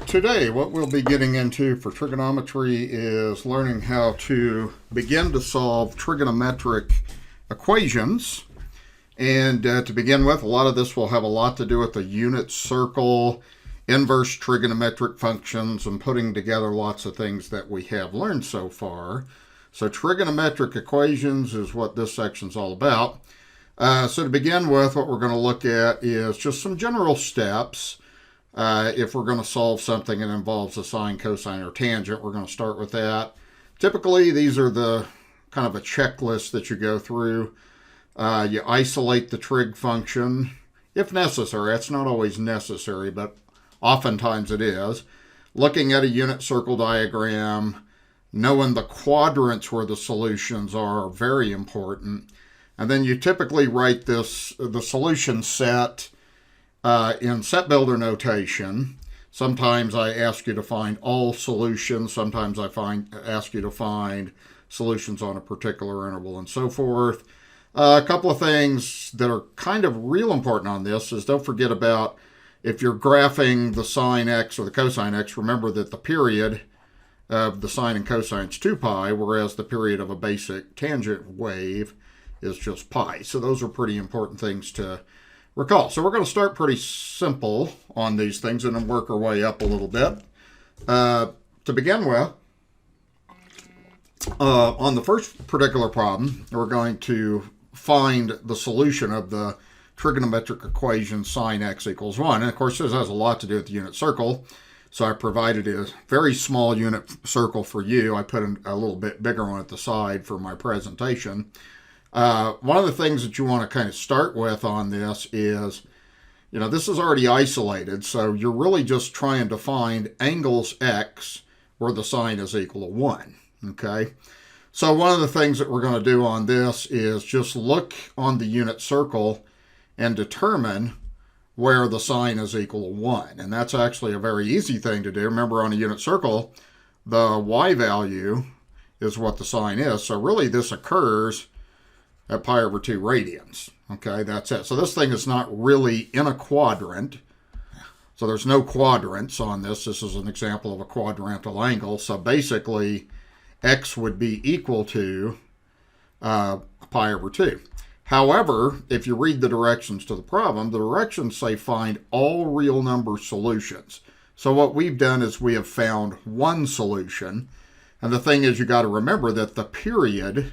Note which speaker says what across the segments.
Speaker 1: Today, what we'll be getting into for trigonometry is learning how to begin to solve trigonometric equations. And to begin with, a lot of this will have a lot to do with the unit circle, inverse trigonometric functions, and putting together lots of things that we have learned so far. So trigonometric equations is what this section is all about. So to begin with, what we're going to look at is just some general steps. If we're going to solve something that involves a sine, cosine, or tangent, we're going to start with that. Typically, these are the kind of a checklist that you go through. You isolate the trig function, if necessary. That's not always necessary, but oftentimes it is. Looking at a unit circle diagram, knowing the quadrants where the solutions are very important. And then you typically write the solution set in set builder notation. Sometimes I ask you to find all solutions. Sometimes I ask you to find solutions on a particular interval and so forth. A couple of things that are kind of real important on this is don't forget about if you're graphing the sine x or the cosine x, remember that the period of the sine and cosine is 2 pi, whereas the period of a basic tangent wave is just pi. So those are pretty important things to recall. So we're going to start pretty simple on these things and then work our way up a little bit. To begin with, on the first particular problem, we're going to find the solution of the trigonometric equation sine x equals 1. And of course, this has a lot to do with the unit circle. So I provided a very small unit circle for you. I put a little bit bigger one at the side for my presentation. One of the things that you want to kind of start with on this is, this is already isolated, so you're really just trying to find angles x where the sine is equal to 1, okay? So one of the things that we're going to do on this is just look on the unit circle and determine where the sine is equal to 1. And that's actually a very easy thing to do. Remember, on a unit circle, the y value is what the sine is. So really this occurs at pi over 2 radians. Okay, that's it. So this thing is not really in a quadrant. So there's no quadrants on this. This is an example of a quadrantal angle. So basically, x would be equal to pi over 2. However, if you read the directions to the problem, the directions say find all real number solutions. So what we've done is we have found one solution. And the thing is, you got to remember that the period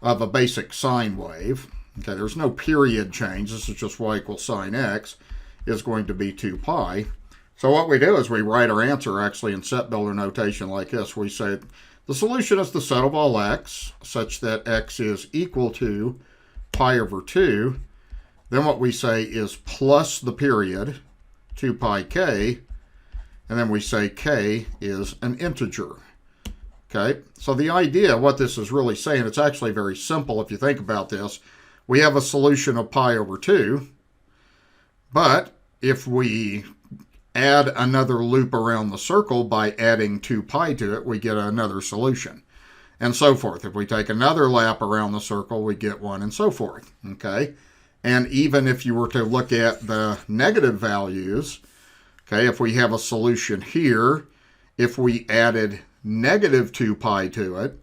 Speaker 1: of a basic sine wave, okay, there's no period change, this is just y equals sine x, is going to be 2 pi. So what we do is we write our answer actually in set builder notation like this. We say the solution is the set of all x such that x is equal to pi over 2. Then what we say is plus the period, 2 pi k, and then we say k is an integer. Okay, so the idea, what this is really saying, it's actually very simple if you think about this. We have a solution of pi over 2, but if we add another loop around the circle by adding 2 pi to it, we get another solution, and so forth. If we take another lap around the circle, we get one, and so forth. Okay, and even if you were to look at the negative values, okay, if we have a solution here, if we added negative 2 pi to it,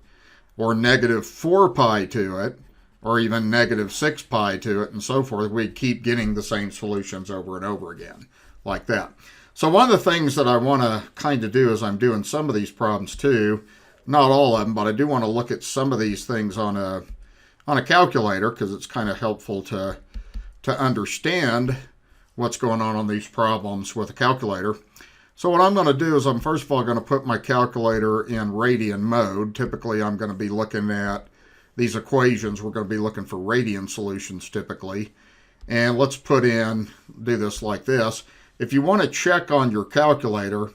Speaker 1: or negative 4 pi to it, or even negative 6 pi to it, and so forth, we keep getting the same solutions over and over again, like that. So one of the things that I want to kind of do is I'm doing some of these problems too, not all of them, but I do want to look at some of these things on a calculator because it's kind of helpful to understand what's going on these problems with a calculator. So what I'm going to do is I'm first of all going to put my calculator in radian mode. Typically I'm going to be looking at these equations. We're going to be looking for radian solutions typically. And let's do this like this. If you want to check on your calculator,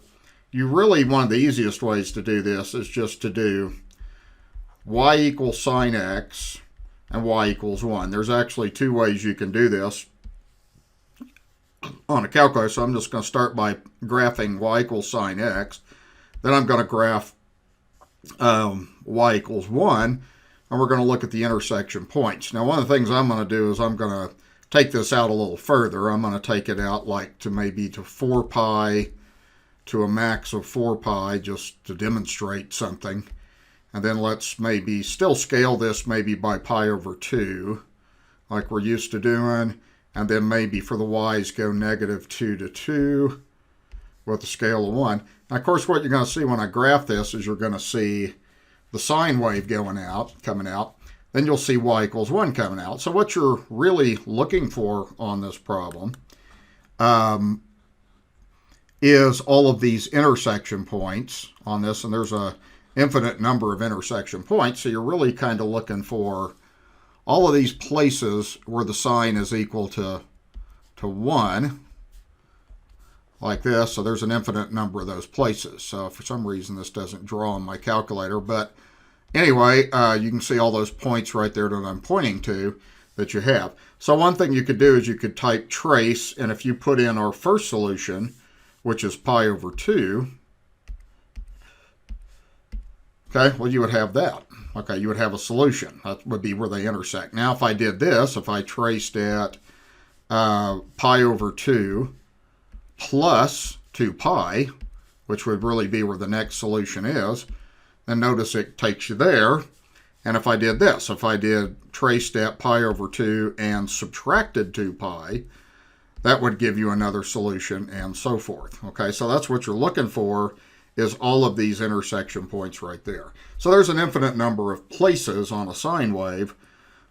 Speaker 1: one of the easiest ways to do this is just to do y equals sine x and y equals 1. There's actually two ways you can do this on a calculator, so I'm just going to start by graphing y equals sine x. Then I'm going to graph y equals 1, and we're going to look at the intersection points. Now, one of the things I'm going to do is I'm going to take this out a little further. I'm going to take it out like to maybe to 4 pi to a max of 4 pi just to demonstrate something. And then let's maybe still scale this maybe by pi over 2, like we're used to doing. And then maybe for the y's go -2 to 2 with a scale of 1. And of course, what you're going to see when I graph this is you're going to see the sine wave coming out. Then you'll see y equals 1 coming out. So what you're really looking for on this problem is all of these intersection points on this. And there's a infinite number of intersection points. So you're really kind of looking for all of these places where the sine is equal to 1, like this. So there's an infinite number of those places. So for some reason this doesn't draw on my calculator, but anyway, you can see all those points right there that I'm pointing to that you have. So one thing you could do is you could type trace, and if you put in our first solution, which is pi over 2, okay, well, you would have that. Okay, you would have a solution. That would be where they intersect. Now, if I did this, if I traced at pi over 2 plus 2 pi, which would really be where the next solution is, then notice it takes you there. And if I did this, if I did traced at pi over 2 and subtracted 2 pi, that would give you another solution and so forth. Okay, so that's what you're looking for, is all of these intersection points right there. So there's an infinite number of places on a sine wave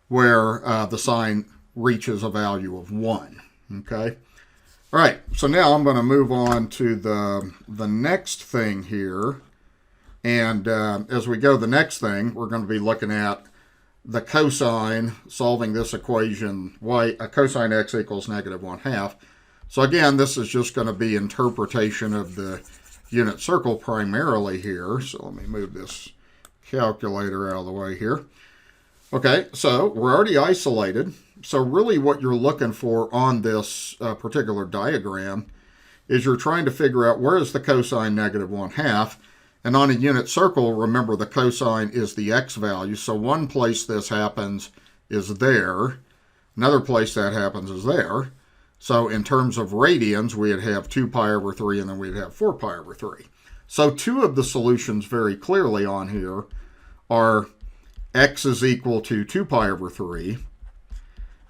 Speaker 1: where the sine reaches a value of 1. Okay. All right, so now I'm going to move on to the next thing here. And as we go the next thing, we're going to be looking at the cosine, solving this equation, cosine x equals -1/2. So again, this is just going to be interpretation of the unit circle primarily here. So let me move this calculator out of the way here. Okay, so we're already isolated. So really what you're looking for on this particular diagram is you're trying to figure out where is the cosine -1/2. And on a unit circle, remember the cosine is the x value. So one place this happens is there. Another place that happens is there. So in terms of radians, we'd have 2 pi over 3, and then we'd have 4 pi over 3. So two of the solutions very clearly on here are x is equal to 2 pi over 3,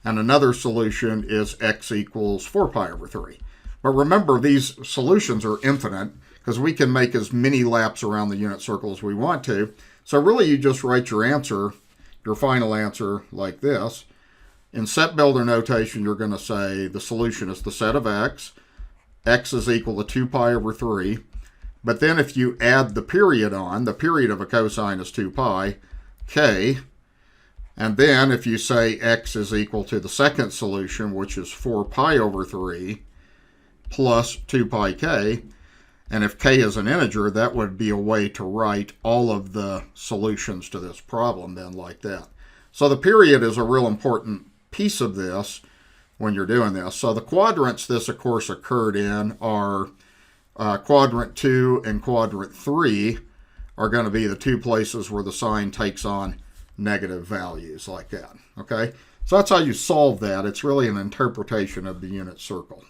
Speaker 1: and another solution is x equals 4 pi over 3. But remember, these solutions are infinite because we can make as many laps around the unit circle as we want to. So really you just write your answer, your final answer, like this. In set builder notation, you're going to say the solution is the set of x is equal to 2 pi over 3. But then if you add the period on, the period of a cosine is 2 pi, k. And then if you say x is equal to the second solution, which is 4 pi over 3 plus 2 pi k, and if k is an integer, that would be a way to write all of the solutions to this problem then like that. So the period is a real important piece of this when you're doing this. So the quadrants this, of course, occurred in are quadrant 2 and quadrant 3 are going to be the two places where the sine takes on negative values like that. Okay, so that's how you solve that. It's really an interpretation of the unit circle.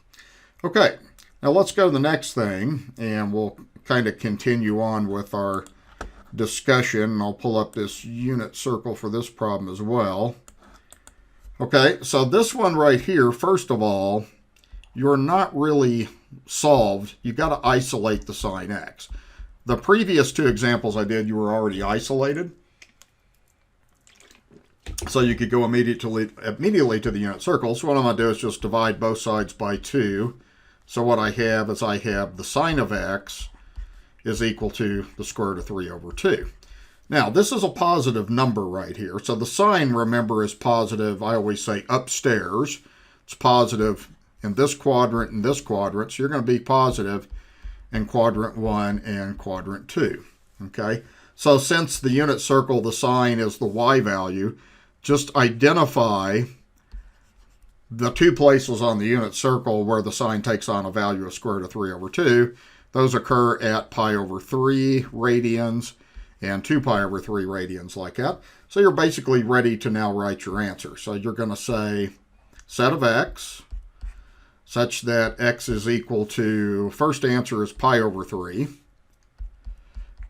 Speaker 1: Okay, now let's go to the next thing, and we'll kind of continue on with our discussion. I'll pull up this unit circle for this problem as well. Okay, so this one right here, first of all, you're not really solved. You've got to isolate the sine x. The previous two examples I did, you were already isolated. So you could go immediately to the unit circle. So what I'm going to do is just divide both sides by 2. So what I have is I have the sine of x is equal to the square root of 3 over 2. Now, this is a positive number right here. So the sine, remember, is positive. I always say upstairs. It's positive in this quadrant and this quadrant. So you're going to be positive in quadrant 1 and quadrant 2. Okay? So since the unit circle, the sine is the y value, just identify the two places on the unit circle where the sine takes on a value of square root of 3 over 2. Those occur at pi over 3 radians and 2 pi over 3 radians like that. So you're basically ready to now write your answer. So you're going to say set of x. such that x is equal to, first answer is pi over 3.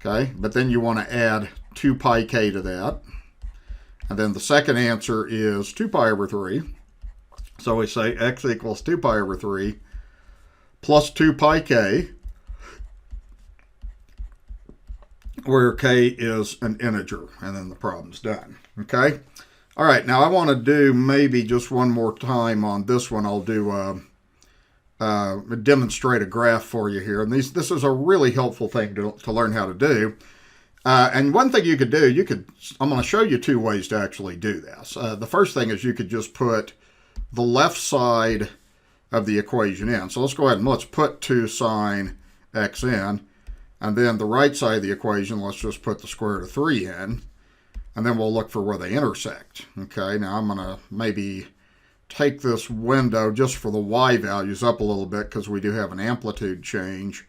Speaker 1: Okay, but then you want to add 2 pi k to that. And then the second answer is 2 pi over 3. So we say x equals 2 pi over 3 plus 2 pi k, where k is an integer, and then the problem's done. Okay? All right, now I want to do maybe just one more time on this one. I'll do demonstrate a graph for you here. And this is a really helpful thing to learn how to do. And one thing you could do, I'm going to show you 2 ways to actually do this. The first thing is you could just put the left side of the equation in. So let's go ahead and let's put 2 sine x in. And then the right side of the equation, let's just put the square root of 3 in. And then we'll look for where they intersect. Okay, now I'm going to maybe take this window just for the y values up a little bit because we do have an amplitude change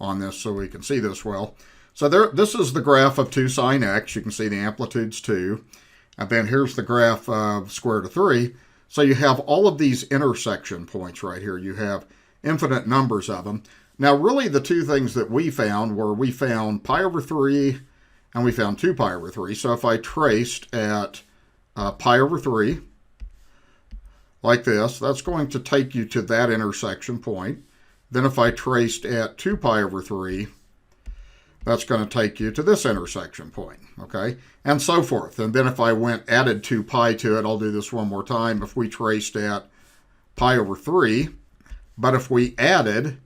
Speaker 1: on this so we can see this well. So this is the graph of 2 sine x. You can see the amplitude's 2. And then here's the graph of square root of 3. So you have all of these intersection points right here. You have infinite numbers of them. Now really the 2 things that we found were we found pi over 3 and we found 2 pi over 3. So if I traced at pi over 3, like this, that's going to take you to that intersection point. Then if I traced at 2 pi over 3, that's going to take you to this intersection point, okay? And so forth. And then if I added 2 pi to it, I'll do this one more time. If we traced at pi over 3, but if we added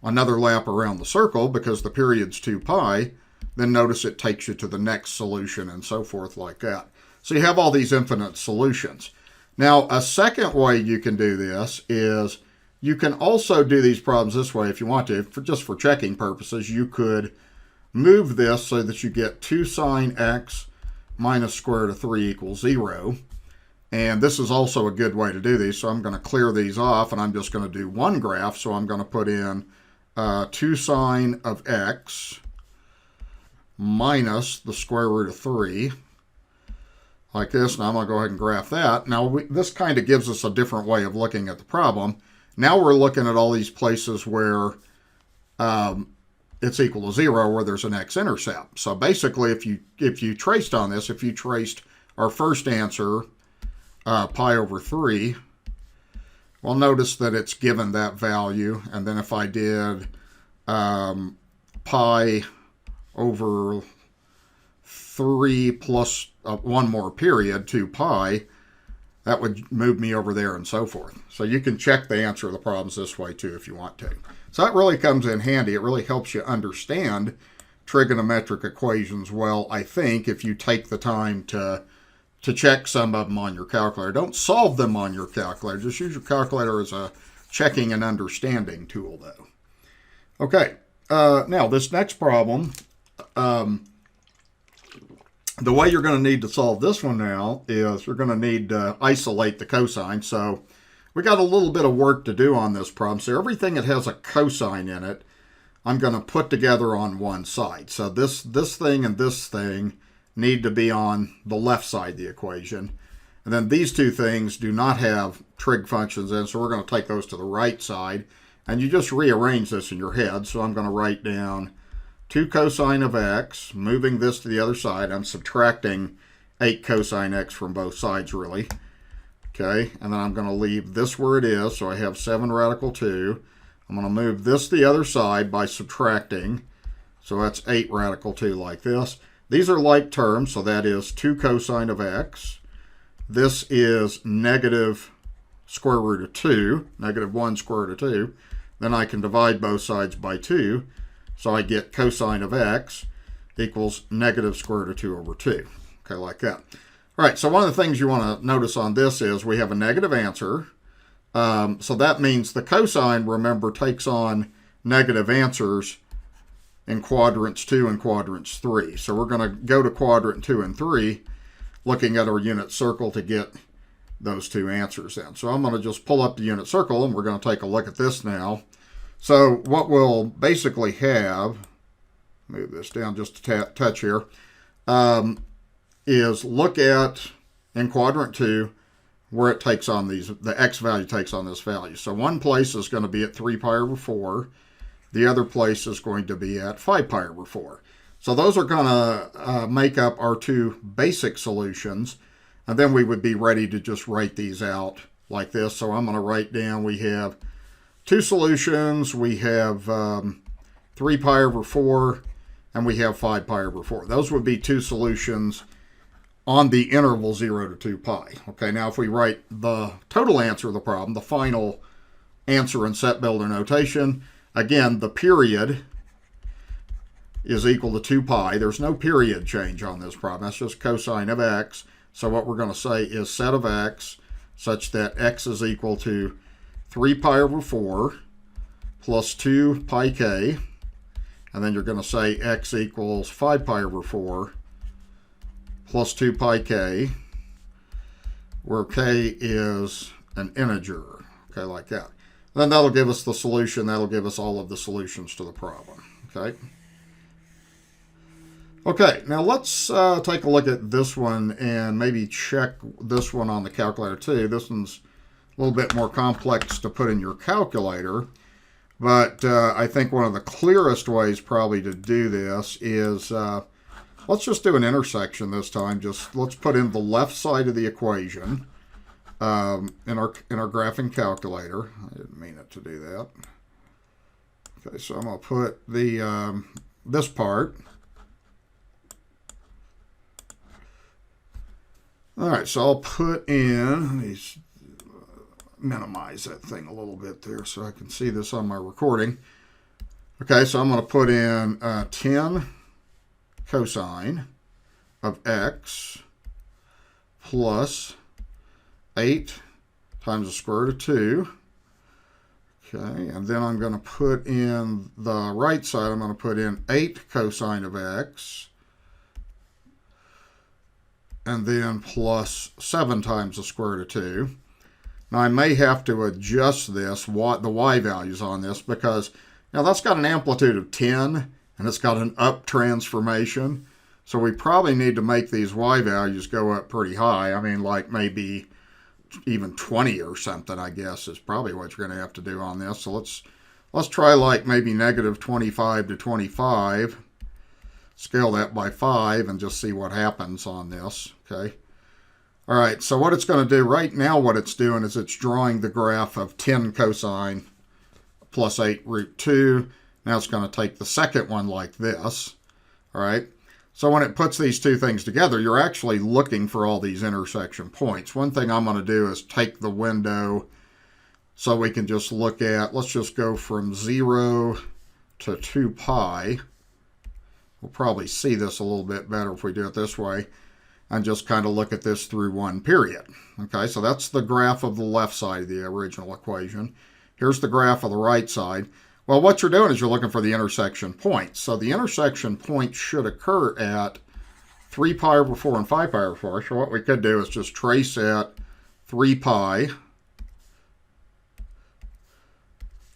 Speaker 1: another lap around the circle, because the period's 2 pi, then notice it takes you to the next solution and so forth like that. So you have all these infinite solutions. Now, a second way you can do this is you can also do these problems this way if you want to. Just for checking purposes, you could move this so that you get 2 sine x minus square root of 3 equals 0. And this is also a good way to do these. So I'm going to clear these off, and I'm just going to do one graph. So I'm going to put in 2 sine of x minus the square root of 3. Like this. Now I'm going to go ahead and graph that. Now this kind of gives us a different way of looking at the problem. Now we're looking at all these places where it's equal to 0, where there's an x-intercept. So basically, if you traced on this, if you traced our first answer, pi over 3, well, notice that it's given that value. And then if I did pi over 3 plus one more period, 2 pi, that would move me over there and so forth. So you can check the answer of the problems this way too if you want to. So that really comes in handy. It really helps you understand trigonometric equations well, I think, if you take the time to check some of them on your calculator. Don't solve them on your calculator. Just use your calculator as a checking and understanding tool, though. Okay, now this next problem, the way you're going to need to solve this one now is you're going to need to isolate the cosine. So we got a little bit of work to do on this problem. So everything that has a cosine in it, I'm going to put together on one side. So this thing and this thing need to be on the left side of the equation. And then these 2 things do not have trig functions in, so we're going to take those to the right side. And you just rearrange this in your head. So I'm going to write down 2 cosine of x, moving this to the other side. I'm subtracting 8 cosine x from both sides, really. Okay, and then I'm going to leave this where it is, so I have 7 radical 2. I'm going to move this to the other side by subtracting, so that's 8 radical 2 like this. These are like terms, so that is 2 cosine of x. This is negative square root of 2, negative 1 square root of 2. Then I can divide both sides by 2. So I get cosine of x equals negative square root of 2 over 2. Okay, like that. All right, so one of the things you want to notice on this is we have a negative answer. So that means the cosine, remember, takes on negative answers in quadrants 2 and quadrants 3. So we're going to go to quadrant 2 and 3, looking at our unit circle to get those 2 answers in. So I'm going to just pull up the unit circle, and we're going to take a look at this now. So what we'll basically have, move this down just a touch here, is look at, in quadrant 2, where it takes on these, the x value takes on this value. So one place is going to be at 3 pi over 4. The other place is going to be at 5 pi over 4. So those are going to make up our two basic solutions. And then we would be ready to just write these out like this. So I'm going to write down, we have two solutions. We have 3 pi over 4, and we have 5 pi over 4. Those would be two solutions on the interval 0 to 2 pi. Okay, now if we write the total answer of the problem, the final answer in set builder notation, again, the period is equal to 2 pi. There's no period change on this problem. That's just cosine of x. So what we're going to say is set of x such that x is equal to 3 pi over 4 plus 2 pi k. And then you're going to say x equals 5 pi over 4 plus 2 pi k, where k is an integer. Okay, like that. Then that'll give us the solution. That'll give us all of the solutions to the problem. Okay. Okay, now let's take a look at this one and maybe check this one on the calculator too. This one's a little bit more complex to put in your calculator, but I think one of the clearest ways probably to do this is let's just do an intersection this time. Just let's put in the left side of the equation in our graphing calculator. I didn't mean it to do that. Okay, so I'm going to put the this part. All right, so I'll put in, let me minimize that thing a little bit there so I can see this on my recording. Okay, so I'm going to put in 10 cosine of x plus 8 times the square root of 2. Okay, and then I'm going to put in the right side, I'm going to put in 8 cosine of x, and then plus 7 times the square root of 2. Now I may have to adjust this, the y values on this, because now that's got an amplitude of 10, and it's got an up transformation. So we probably need to make these y values go up pretty high. I mean, like maybe even 20 or something, I guess, is probably what you're going to have to do on this. So let's try like maybe negative 25 to 25. Scale that by 5 and just see what happens on this, okay? All right, so what it's going to do right now, what it's doing is it's drawing the graph of 10 cosine plus 8 root 2. Now it's going to take the second one like this, all right? So when it puts these two things together, you're actually looking for all these intersection points. One thing I'm going to do is take the window so we can just look at, let's just go from 0 to 2 pi. We'll probably see this a little bit better if we do it this way, and just kind of look at this through one period. Okay, so that's the graph of the left side of the original equation. Here's the graph of the right side. Well, what you're doing is you're looking for the intersection points. So the intersection point should occur at 3 pi over 4 and 5 pi over 4. So what we could do is just trace at 3 pi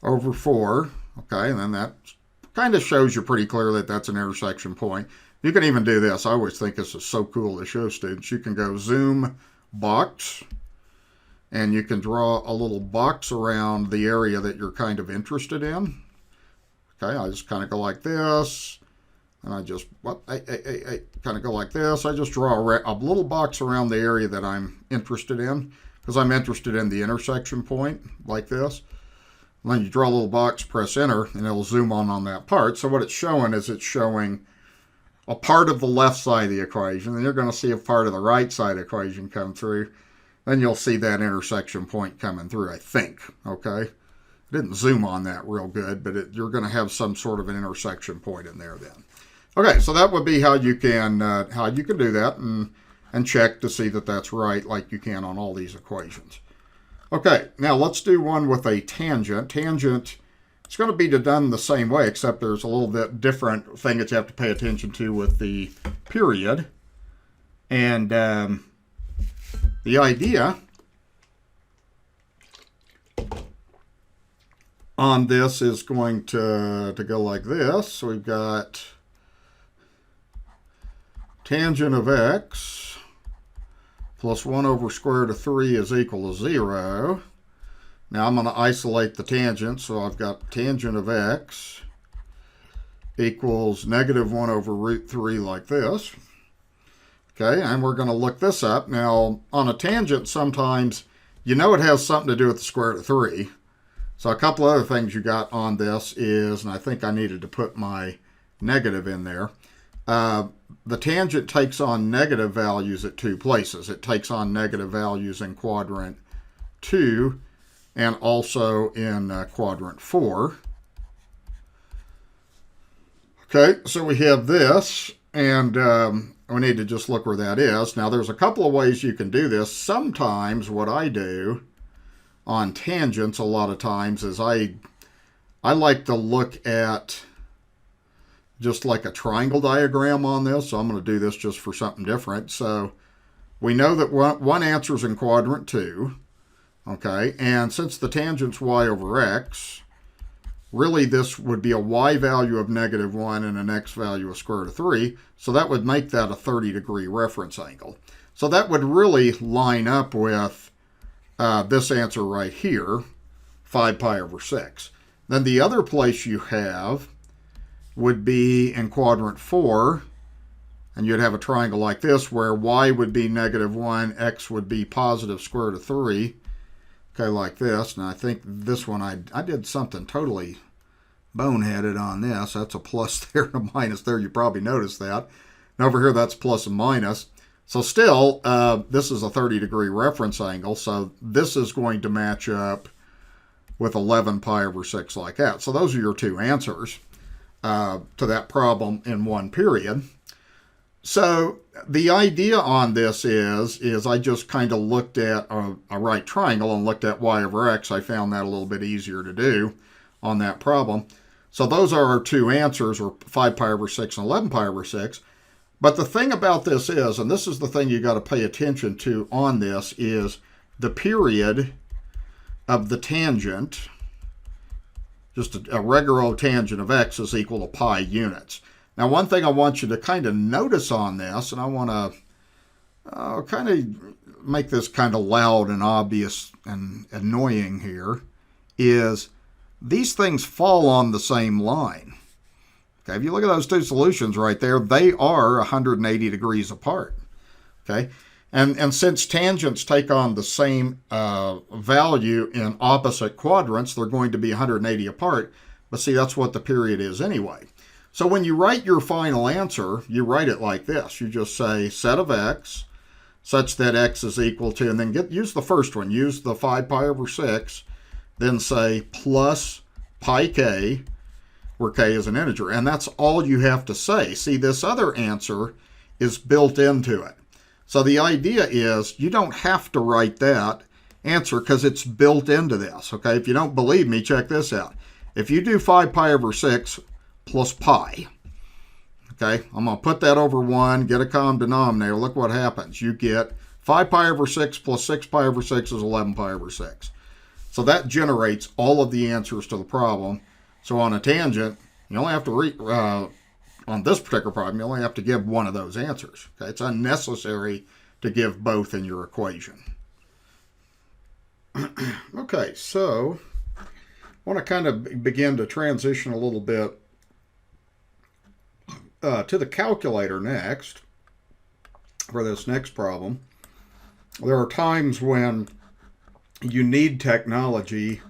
Speaker 1: over 4. Okay, and then that kind of shows you pretty clearly that that's an intersection point. You can even do this. I always think this is so cool to show students. You can go zoom box, and you can draw a little box around the area that you're kind of interested in. Okay, I just kind of go like this, and I just kind of go like this. I just draw a little box around the area that I'm interested in, because I'm interested in the intersection point, like this. And then you draw a little box, press enter, and it'll zoom on that part. So what it's showing is it's showing a part of the left side of the equation, and you're going to see a part of the right side equation come through. Then you'll see that intersection point coming through, I think. Okay, I didn't zoom on that real good, but you're going to have some sort of an intersection point in there then. Okay, so that would be how you can do that and check to see that that's right, like you can on all these equations. Okay, now let's do one with a tangent. Tangent, it's going to be done the same way, except there's a little bit different thing that you have to pay attention to with the period. And the idea on this is going to go like this. So we've got tangent of x plus 1 over square root of 3 is equal to 0. Now I'm going to isolate the tangent, so I've got tangent of x equals negative 1 over root 3 like this. Okay, and we're going to look this up. Now, on a tangent, sometimes you know it has something to do with the square root of 3. So a couple other things you got on this is, and I think I needed to put my negative in there, the tangent takes on negative values at 2 places. It takes on negative values in quadrant 2 and also in quadrant 4. Okay, so we have this, and we need to just look where that is. Now, there's a couple of ways you can do this. Sometimes what I do on tangents a lot of times is I like to look at just like a triangle diagram on this. So I'm going to do this just for something different. So we know that one answer is in quadrant 2. Okay, and since the tangent's y over x, really this would be a y value of negative 1 and an x value of square root of 3. So that would make that a 30-degree reference angle. So that would really line up with this answer right here, 5 pi over 6. Then the other place you have would be in quadrant 4, and you'd have a triangle like this where y would be negative 1, x would be positive square root of 3. Okay, like this. And I think this one I did something totally boneheaded on this. That's a plus there and a minus there. You probably noticed that. And over here, that's plus and minus. So still, this is a 30-degree reference angle. So this is going to match up with 11 pi over 6 like that. So those are your two answers to that problem in one period. So the idea on this is I just kind of looked at a right triangle and looked at y over x. I found that a little bit easier to do on that problem. So those are our two answers, or 5 pi over 6 and 11 pi over 6. But the thing about this is, and this is the thing you got to pay attention to on this, is the period of the tangent, just a regular old tangent of x, is equal to pi units. Now, one thing I want you to kind of notice on this, and I want to kind of make this kind of loud and obvious and annoying here, is these things fall on the same line. Okay, if you look at those two solutions right there, they are 180 degrees apart. Okay, and since tangents take on the same value in opposite quadrants, they're going to be 180 apart. But see, that's what the period is anyway. So when you write your final answer, you write it like this. You just say set of x such that x is equal to, and then use the first one. Use the 5 pi over 6, then say plus pi k, where k is an integer. And that's all you have to say. See, this other answer is built into it. So the idea is you don't have to write that answer because it's built into this. Okay, if you don't believe me, check this out. If you do 5 pi over 6 plus pi, okay, I'm going to put that over 1, get a common denominator. Look what happens. You get 5 pi over 6 plus 6 pi over 6 is 11 pi over 6. So that generates all of the answers to the problem. So on a tangent, you only have to on this particular problem, you only have to give one of those answers. Okay, it's unnecessary to give both in your equation. Okay, so I want to kind of begin to transition a little bit to the calculator next for this next problem. There are times when you need technology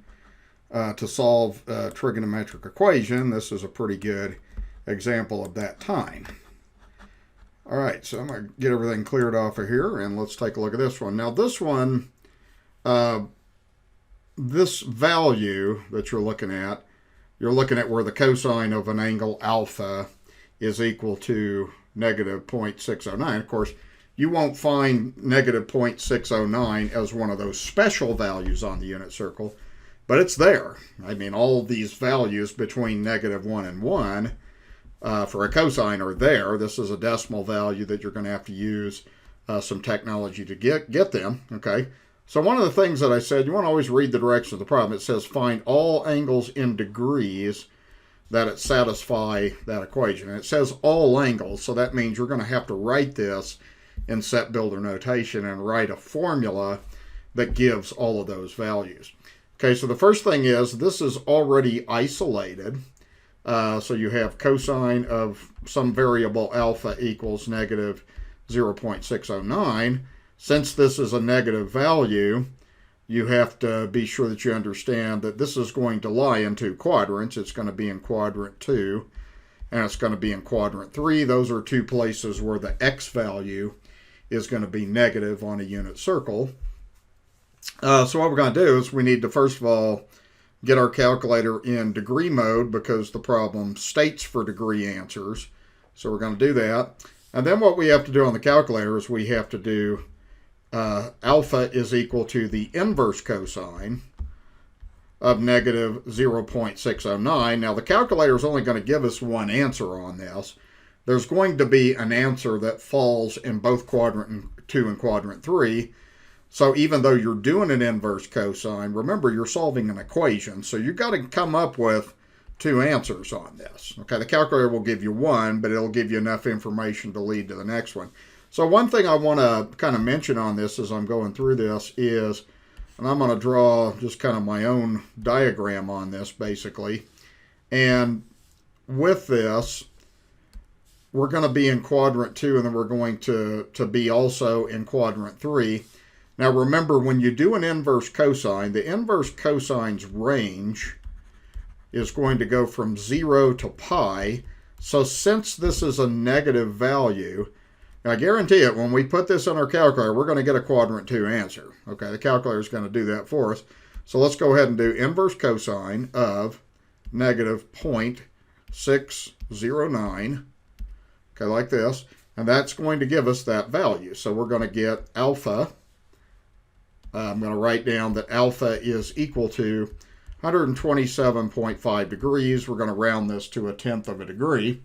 Speaker 1: to solve a trigonometric equation. This is a pretty good example of that time. All right, so I'm going to get everything cleared off of here, and let's take a look at this one. Now, this one, this value that you're looking at where the cosine of an angle alpha is equal to negative 0.609. Of course, you won't find negative 0.609 as one of those special values on the unit circle, but it's there. I mean, all these values between negative 1 and 1 for a cosine are there. This is a decimal value that you're going to have to use some technology to get them. Okay. So one of the things that I said, you want to always read the direction of the problem. It says find all angles in degrees that it satisfy that equation. And it says all angles, so that means you're going to have to write this in set builder notation and write a formula that gives all of those values. Okay, so the first thing is this is already isolated. So you have cosine of some variable alpha equals negative 0.609. Since this is a negative value, you have to be sure that you understand that this is going to lie in two quadrants. It's going to be in quadrant 2 and it's going to be in quadrant 3. Those are two places where the x value is going to be negative on a unit circle. So what we're going to do is we need to first of all get our calculator in degree mode because the problem states for degree answers. So we're going to do that. And then what we have to do on the calculator is we have to do alpha is equal to the inverse cosine of negative 0.609. Now the calculator is only going to give us one answer on this. There's going to be an answer that falls in both quadrant 2 and quadrant 3. So even though you're doing an inverse cosine, remember you're solving an equation. So you've got to come up with two answers on this. Okay, the calculator will give you one, but it'll give you enough information to lead to the next one. So one thing I want to kind of mention on this as I'm going through this is, and I'm going to draw just kind of my own diagram on this basically. And with this, we're going to be in quadrant 2 and then we're going to be also in quadrant 3. Now remember, when you do an inverse cosine, the inverse cosine's range is going to go from 0 to pi. So since this is a negative value, I guarantee it, when we put this on our calculator, we're going to get a quadrant 2 answer. Okay, the calculator is going to do that for us. So let's go ahead and do inverse cosine of negative 0.609. Okay, like this. And that's going to give us that value. So we're going to get alpha. I'm going to write down that alpha is equal to 127.5 degrees. We're going to round this to 1/10 of a degree.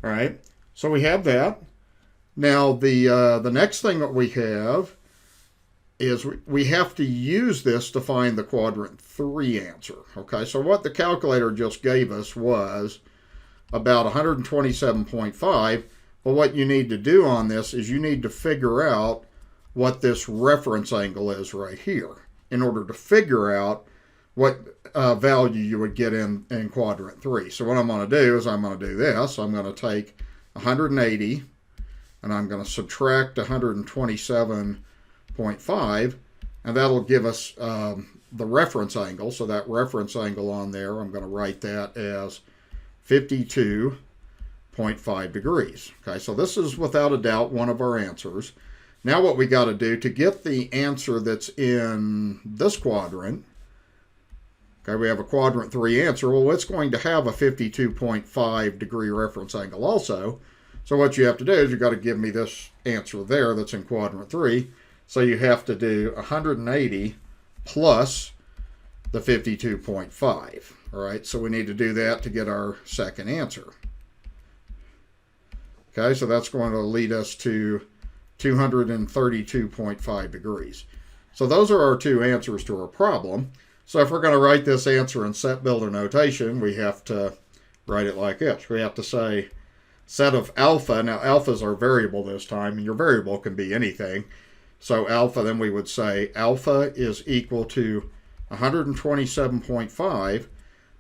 Speaker 1: All right, so we have that. Now the next thing that we have is we have to use this to find the quadrant 3 answer. Okay, so what the calculator just gave us was about 127.5. But what you need to do on this is you need to figure out what this reference angle is right here in order to figure out what value you would get in quadrant 3. So what I'm going to do is I'm going to do this. I'm going to take 180 and I'm going to subtract 127.5 and that'll give us the reference angle. So that reference angle on there, I'm going to write that as 52.5 degrees. Okay, so this is without a doubt one of our answers. Now what we got to do to get the answer that's in this quadrant, okay, we have a quadrant 3 answer. Well, it's going to have a 52.5 degree reference angle also. So what you have to do is you've got to give me this answer there that's in quadrant 3. So you have to do 180 plus the 52.5. All right, so we need to do that to get our second answer. Okay, so that's going to lead us to 232.5 degrees. So those are our two answers to our problem. So if we're going to write this answer in set builder notation, we have to write it like this. We have to say set of alpha. Now alpha is our variable this time, and your variable can be anything. So alpha, then we would say alpha is equal to 127.5.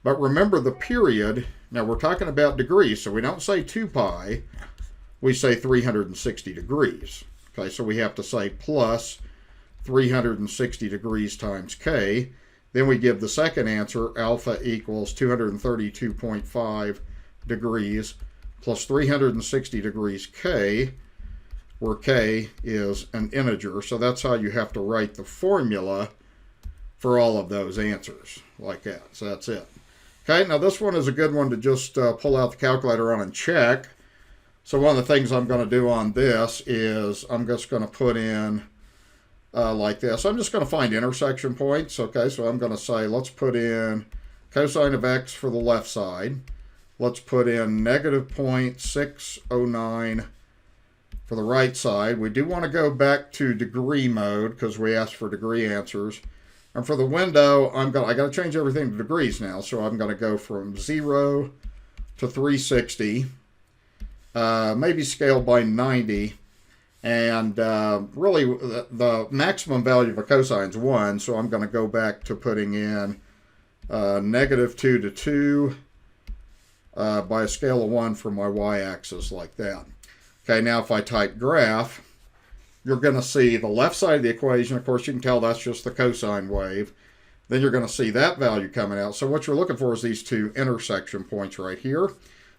Speaker 1: But remember the period. Now we're talking about degrees, so we don't say 2 pi. We say 360 degrees. Okay, so we have to say plus 360 degrees times k. Then we give the second answer, alpha equals 232.5 degrees plus 360 degrees k, where k is an integer. So that's how you have to write the formula for all of those answers, like that. So that's it. Okay, now this one is a good one to just pull out the calculator on and check. So one of the things I'm going to do on this is I'm just going to put in like this. I'm just going to find intersection points. Okay, so I'm going to say let's put in cosine of x for the left side. Let's put in negative 0.609 for the right side. We do want to go back to degree mode because we asked for degree answers. And for the window, I got to change everything to degrees now. So I'm going to go from 0 to 360. Maybe scale by 90, And really, the maximum value of a cosine is 1, so I'm going to go back to putting in -2 to 2 by a scale of 1 for my y-axis like that. Okay, now if I type graph, you're going to see the left side of the equation. Of course, you can tell that's just the cosine wave. Then you're going to see that value coming out. So what you're looking for is these two intersection points right here.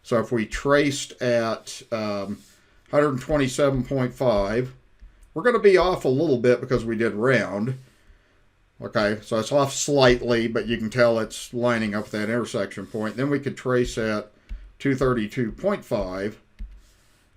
Speaker 1: So if we traced at 127.5, we're going to be off a little bit because we did round. Okay, so it's off slightly, but you can tell it's lining up with that intersection point. Then we could trace at 232.5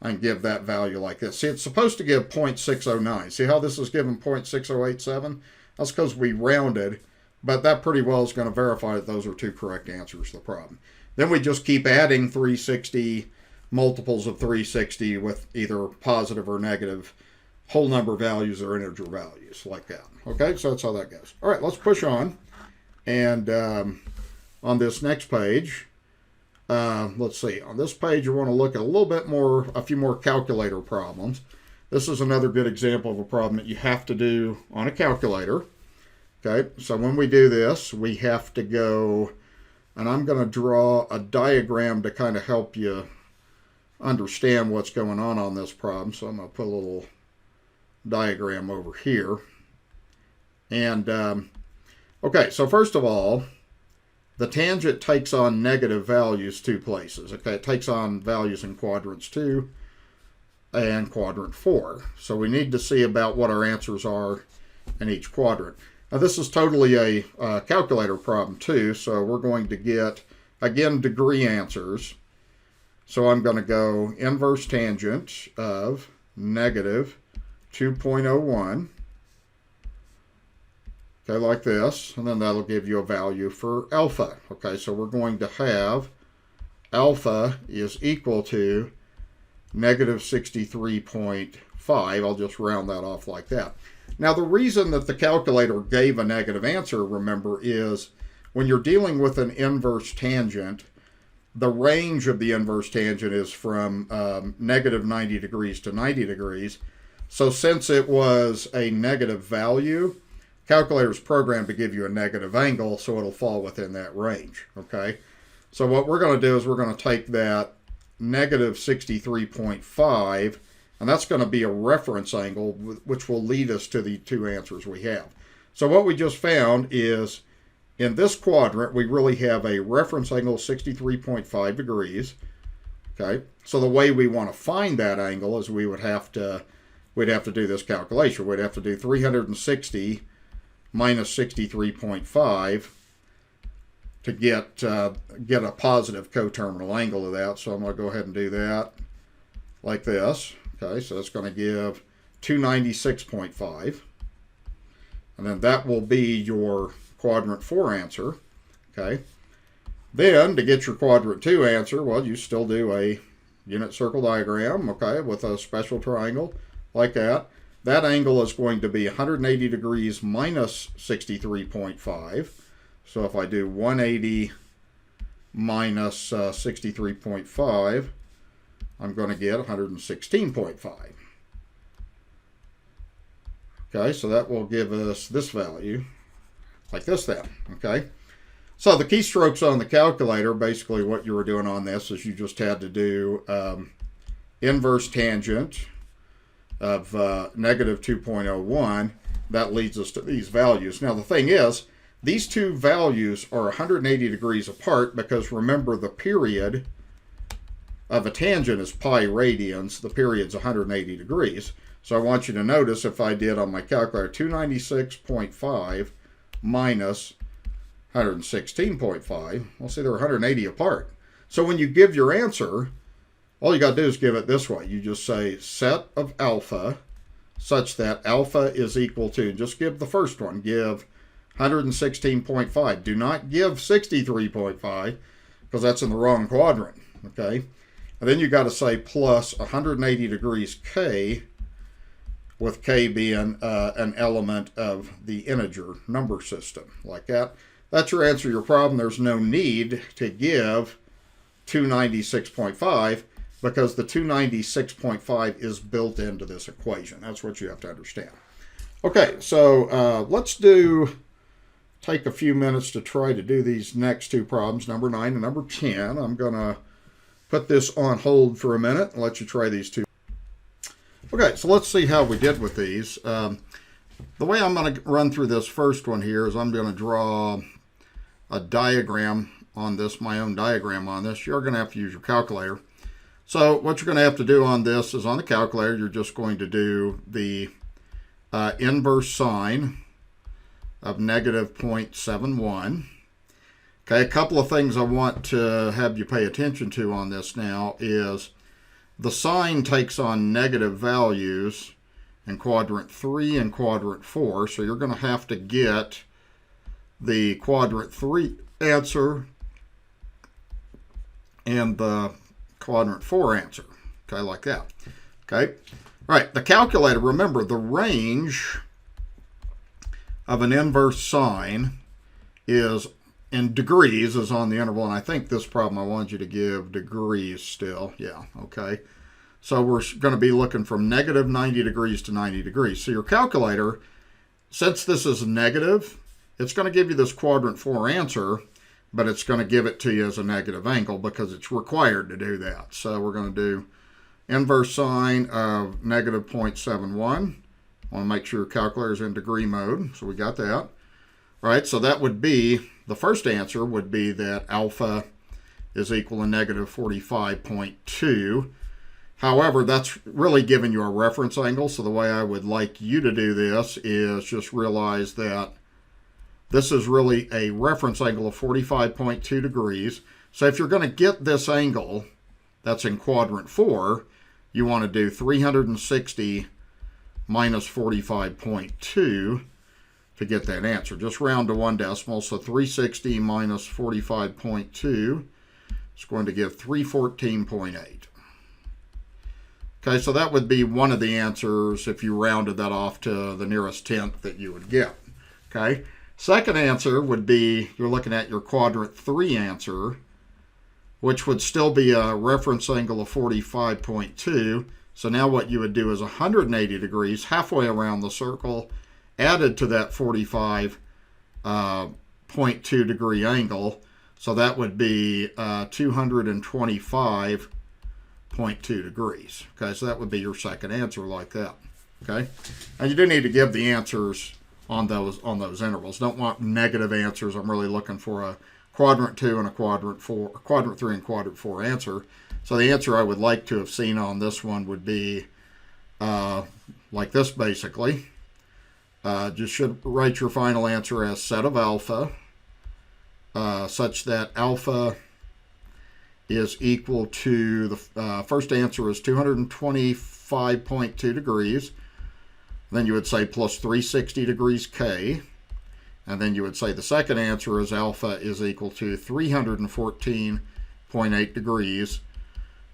Speaker 1: and give that value like this. See, it's supposed to give 0.609. See how this is given 0.6087? That's because we rounded, but that pretty well is going to verify that those are two correct answers to the problem. Then we just keep adding 360 multiples of 360 with either positive or negative whole number values or integer values like that. Okay, so that's how that goes. All right, let's push on. And on this next page, let's see. On this page, you want to look at a few more calculator problems. This is another good example of a problem that you have to do on a calculator. Okay, so when we do this, we have to go, and I'm going to draw a diagram to kind of help you understand what's going on this problem. So I'm going to put a little diagram over here. And, okay, so first of all, the tangent takes on negative values two places. Okay, it takes on values in quadrants 2 and quadrant 4. So we need to see about what our answers are in each quadrant. Now this is totally a calculator problem too, so we're going to get, again, degree answers. So I'm going to go inverse tangent of negative 2.01. Okay, like this, and then that'll give you a value for alpha. Okay, so we're going to have alpha is equal to negative 63.5. I'll just round that off like that. Now, the reason that the calculator gave a negative answer, remember, is when you're dealing with an inverse tangent, the range of the inverse tangent is from negative 90 degrees to 90 degrees. So since it was a negative value, calculator's programmed to give you a negative angle, so it'll fall within that range. Okay, so what we're going to do is we're going to take that negative 63.5, and that's going to be a reference angle, which will lead us to the two answers we have. So what we just found is in this quadrant, we really have a reference angle of 63.5 degrees. Okay, so the way we want to find that angle is we'd have to do this calculation. We'd have to do 360 minus 63.5 to get a positive coterminal angle of that. So I'm going to go ahead and do that like this. Okay, so that's going to give 296.5. And then that will be your quadrant 4 answer. Okay. Then to get your quadrant 2 answer, well, you still do a unit circle diagram, okay, with a special triangle like that. That angle is going to be 180 degrees minus 63.5. So if I do 180 minus 63.5, I'm going to get 116.5. Okay, so that will give us this value, like this then, okay? So the keystrokes on the calculator, basically what you were doing on this is you just had to do inverse tangent of negative 2.01. That leads us to these values. Now the thing is, these two values are 180 degrees apart because remember the period of a tangent is pi radians. The period's 180 degrees. So I want you to notice if I did on my calculator 296.5 minus 116.5, well, see, they're 180 apart. So when you give your answer, all you got to do is give it this way. You just say set of alpha such that alpha is equal to, just give the first one, give 116.5. Do not give 63.5 because that's in the wrong quadrant, okay? And then you got to say plus 180 degrees k, with k being an element of the integer number system, like that. That's your answer to your problem. There's no need to give 296.5 because the 296.5 is built into this equation. That's what you have to understand. Okay, so let's take a few minutes to try to do these next two problems, number 9 and number 10. I'm going to put this on hold for a minute and let you try these two. Okay, so let's see how we did with these. The way I'm going to run through this first one here is I'm going to draw a diagram on this, my own diagram on this. You're going to have to use your calculator. So what you're going to have to do on this is on the calculator, you're just going to do the inverse sine of negative 0.71. Okay, a couple of things I want to have you pay attention to on this now is the sine takes on negative values in quadrant 3 and quadrant 4. So you're going to have to get the quadrant 3 answer and the quadrant 4 answer. Okay, like that. Okay. All right, the calculator, remember the range of an inverse sine is in degrees, is on the interval, and I think this problem I wanted you to give degrees still. Yeah, okay. So we're going to be looking from negative 90 degrees to 90 degrees. So your calculator, since this is negative, it's going to give you this quadrant 4 answer, but it's going to give it to you as a negative angle because it's required to do that. So we're going to do inverse sine of negative 0.71. I want to make sure your calculator is in degree mode. So we got that. Right, so that would be, the first answer would be that alpha is equal to negative 45.2. However, that's really giving you a reference angle. So the way I would like you to do this is just realize that this is really a reference angle of 45.2 degrees. So if you're going to get this angle that's in quadrant 4, you want to do 360 minus 45.2 to get that answer. Just round to one decimal. So 360 minus 45.2 is going to give 314.8. Okay, so that would be one of the answers if you rounded that off to the nearest tenth that you would get. Okay, second answer would be, you're looking at your quadrant 3 answer, which would still be a reference angle of 45.2. So now what you would do is 180 degrees, halfway around the circle, added to that 45.2 degree angle. So that would be 225.2 degrees. Okay, so that would be your second answer like that. Okay, and you do need to give the answers on those intervals. Don't want negative answers. I'm really looking for a quadrant 2 and a quadrant 4, quadrant 3 and quadrant 4 answer. So the answer I would like to have seen on this one would be like this basically. Just should write your final answer as set of alpha such that alpha is equal to, the first answer is 225.2 degrees. Then you would say plus 360 degrees K. And then you would say the second answer is alpha is equal to 314.8 degrees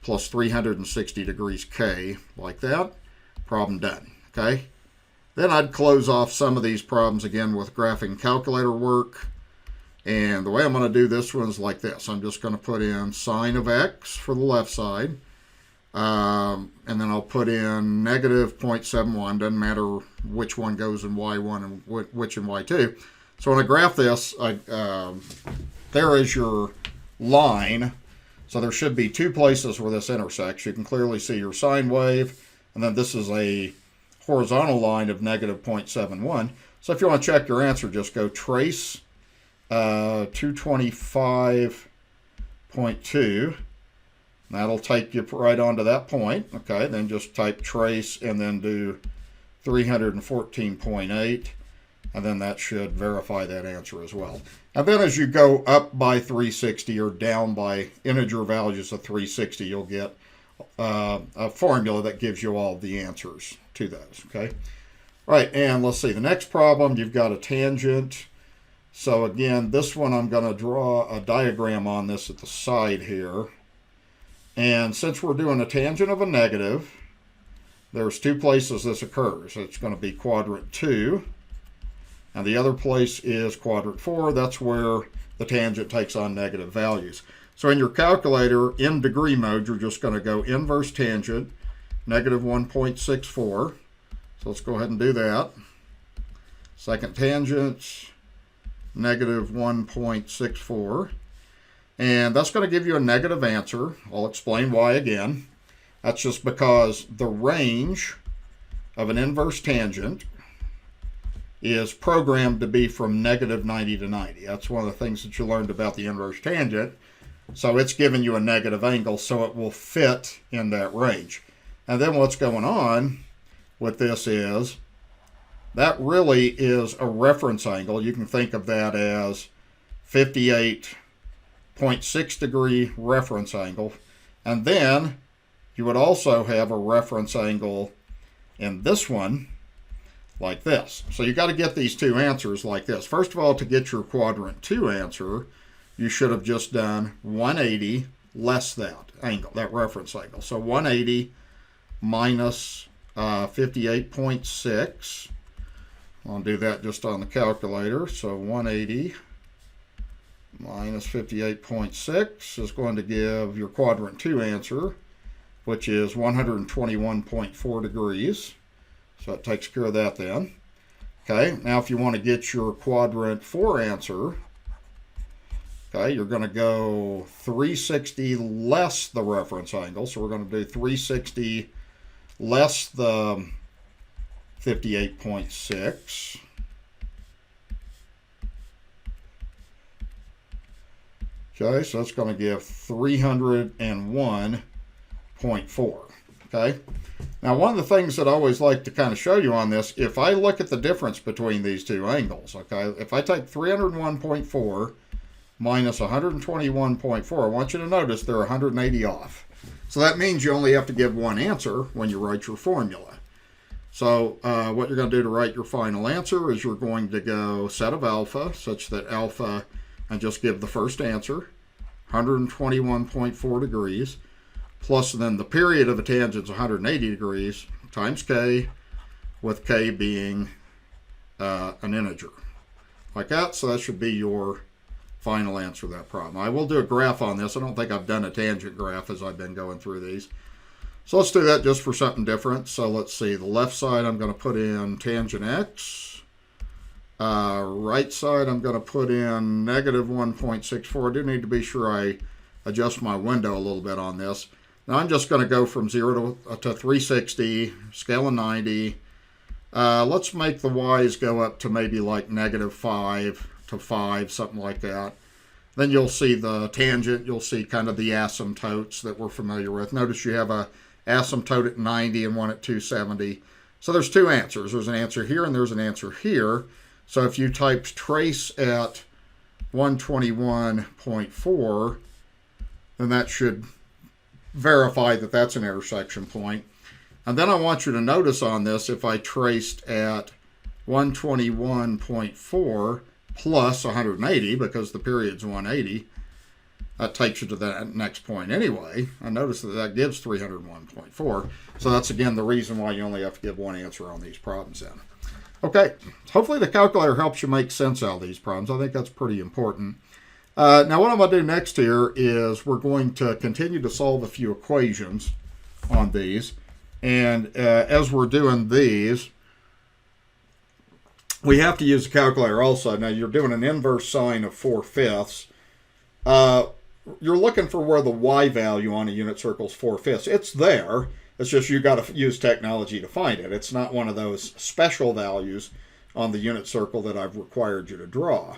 Speaker 1: plus 360 degrees K, like that. Problem done. Okay. Then I'd close off some of these problems again with graphing calculator work. And the way I'm going to do this one is like this. I'm just going to put in sine of x for the left side. And then I'll put in negative 0.71. Doesn't matter which one goes in y1 and which in y2. So when I graph this, there is your line. So there should be two places where this intersects. You can clearly see your sine wave. And then this is a horizontal line of negative 0.71. So if you want to check your answer, just go trace 225.2. That'll take you right onto that point. Okay, then just type trace and then do 314.8. And then that should verify that answer as well. And then as you go up by 360 or down by integer values of 360, you'll get a formula that gives you all the answers to those. Okay. All right, and let's see. The next problem, you've got a tangent. So again, this one I'm going to draw a diagram on this at the side here. And since we're doing a tangent of a negative, there's two places this occurs. It's going to be quadrant 2. And the other place is quadrant 4. That's where the tangent takes on negative values. So in your calculator, in degree mode, you're just going to go inverse tangent, negative 1.64. So let's go ahead and do that. Second tangent, negative 1.64. And that's going to give you a negative answer. I'll explain why again. That's just because the range of an inverse tangent is programmed to be from negative 90 to 90. That's one of the things that you learned about the inverse tangent. So it's giving you a negative angle, so it will fit in that range. And then what's going on with this is that really is a reference angle. You can think of that as 58.6 degree reference angle. And then you would also have a reference angle in this one like this. So you got to get these two answers like this. First of all, to get your quadrant 2 answer, you should have just done 180 less that angle, that reference angle. So 180 minus 58.6. I'll do that just on the calculator. So 180 minus 58.6 is going to give your quadrant 2 answer, which is 121.4 degrees. So it takes care of that then. Okay, now if you want to get your quadrant 4 answer, okay, you're going to go 360 less the reference angle. So we're going to do 360 less the 58.6. Okay, so that's going to give 301.4. Okay. Now, one of the things that I always like to kind of show you on this, if I look at the difference between these two angles, okay, if I take 301.4 minus 121.4, I want you to notice they're 180 off. So that means you only have to give one answer when you write your formula. So what you're going to do to write your final answer is you're going to go set of alpha, such that alpha, and just give the first answer, 121.4 degrees, plus then the period of a tangent is 180 degrees, times k, with k being an integer. Like that, so that should be your final answer to that problem. I will do a graph on this. I don't think I've done a tangent graph as I've been going through these. So let's do that just for something different. So let's see, the left side I'm going to put in tangent x. Right side I'm going to put in negative 1.64. I do need to be sure I adjust my window a little bit on this. Now I'm just going to go from 0 to 360, scale of 90. Let's make the y's go up to maybe like negative 5 to 5, something like that. Then you'll see the tangent. You'll see kind of the asymptotes that we're familiar with. Notice you have a asymptote at 90 and one at 270. So there's two answers. There's an answer here and there's an answer here. So if you typed trace at 121.4, then that should verify that that's an intersection point. And then I want you to notice on this, if I traced at 121.4 plus 180, because the period's 180, that takes you to that next point anyway. I notice that that gives 301.4. So that's, again, the reason why you only have to give one answer on these problems then. Okay, hopefully the calculator helps you make sense out of these problems. I think that's pretty important. Now what I'm going to do next here is we're going to continue to solve a few equations on these. And as we're doing these, we have to use a calculator also. Now you're doing an inverse sine of 4/5. You're looking for where the y value on a unit circle is 4/5. It's there. It's just you got to use technology to find it. It's not one of those special values on the unit circle that I've required you to draw.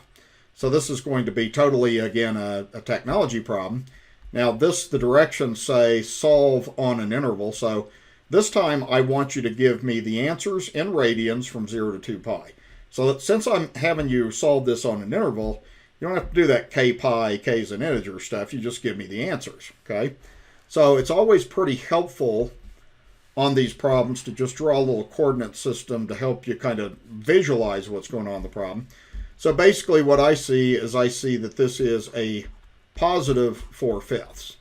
Speaker 1: So this is going to be totally, again, a technology problem. Now the directions say solve on an interval. So this time I want you to give me the answers in radians from 0 to 2 pi. So that since I'm having you solve this on an interval, you don't have to do that k pi, k's an integer stuff. You just give me the answers, okay? So it's always pretty helpful on these problems to just draw a little coordinate system to help you kind of visualize what's going on in the problem. So basically what I see is I see that this is a positive 4/5.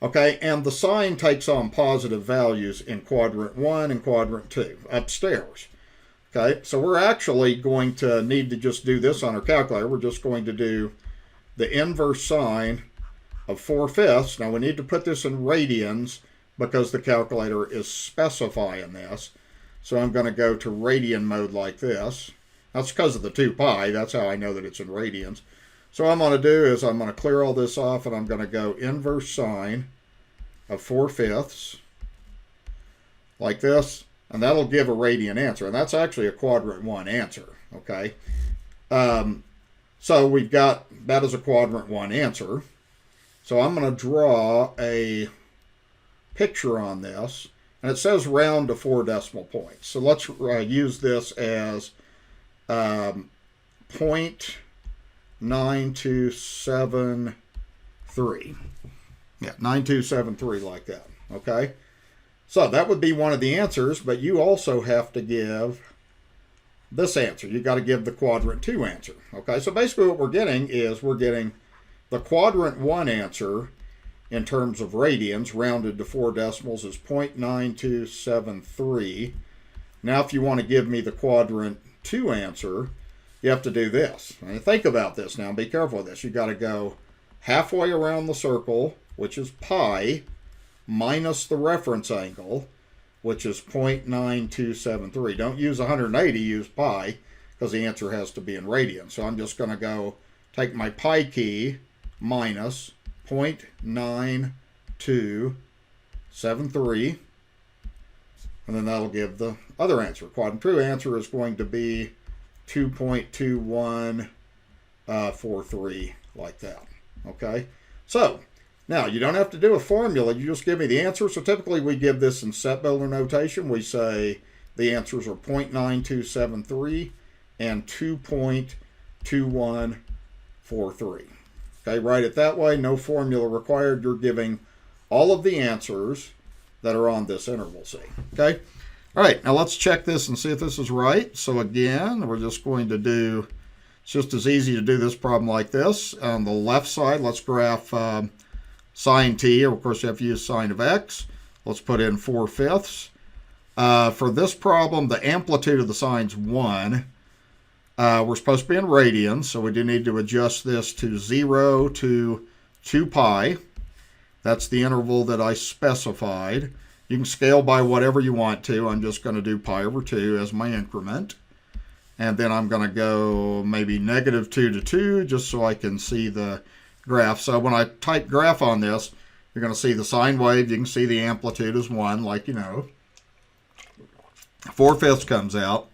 Speaker 1: Okay, and the sign takes on positive values in quadrant 1 and quadrant 2 upstairs. Okay, so we're actually going to need to just do this on our calculator. We're just going to do the inverse sine of 4/5. Now we need to put this in radians because the calculator is specifying this. So I'm going to go to radian mode like this. That's because of the 2 pi. That's how I know that it's in radians. So what I'm going to do is I'm going to clear all this off, and I'm going to go inverse sine of 4/5 like this, and that'll give a radian answer. And that's actually a quadrant 1 answer, okay? So we've got that as a quadrant 1 answer. So I'm going to draw a picture on this, and it says round to 4 decimal points. So let's use this as 0.9273. Yeah, 9273 like that, okay? So that would be one of the answers, but you also have to give this answer. You got to give the quadrant 2 answer, okay? So basically what we're getting is we're getting the quadrant 1 answer in terms of radians, rounded to 4 decimals, is 0.9273. Now if you want to give me the quadrant 2 answer, you have to do this. And think about this now. Be careful with this. You got to go halfway around the circle, which is pi, minus the reference angle, which is 0.9273. Don't use 180, use pi, because the answer has to be in radians. So I'm just going to go take my pi key minus 0.9273, and then that'll give the other answer. Quadrant 2 answer is going to be 2.2143, like that. Okay? So, now, you don't have to do a formula. You just give me the answer. So typically we give this in set builder notation. We say the answers are 0.9273 and 2.2143. Okay, write it that way. No formula required. You're giving all of the answers that are on this interval C. Okay? All right, now let's check this and see if this is right. So again, we're just going to do, it's just as easy to do this problem like this. On the left side, let's graph sine t. Of course, you have to use sine of x. Let's put in 4/5. For this problem, the amplitude of the sine's 1. We're supposed to be in radians, so we do need to adjust this to 0 to 2 pi. That's the interval that I specified. You can scale by whatever you want to. I'm just going to do pi over 2 as my increment. And then I'm going to go maybe -2 to 2, just so I can see the graph. So when I type graph on this, you're going to see the sine wave. You can see the amplitude is 1, like you know. 4/5 comes out.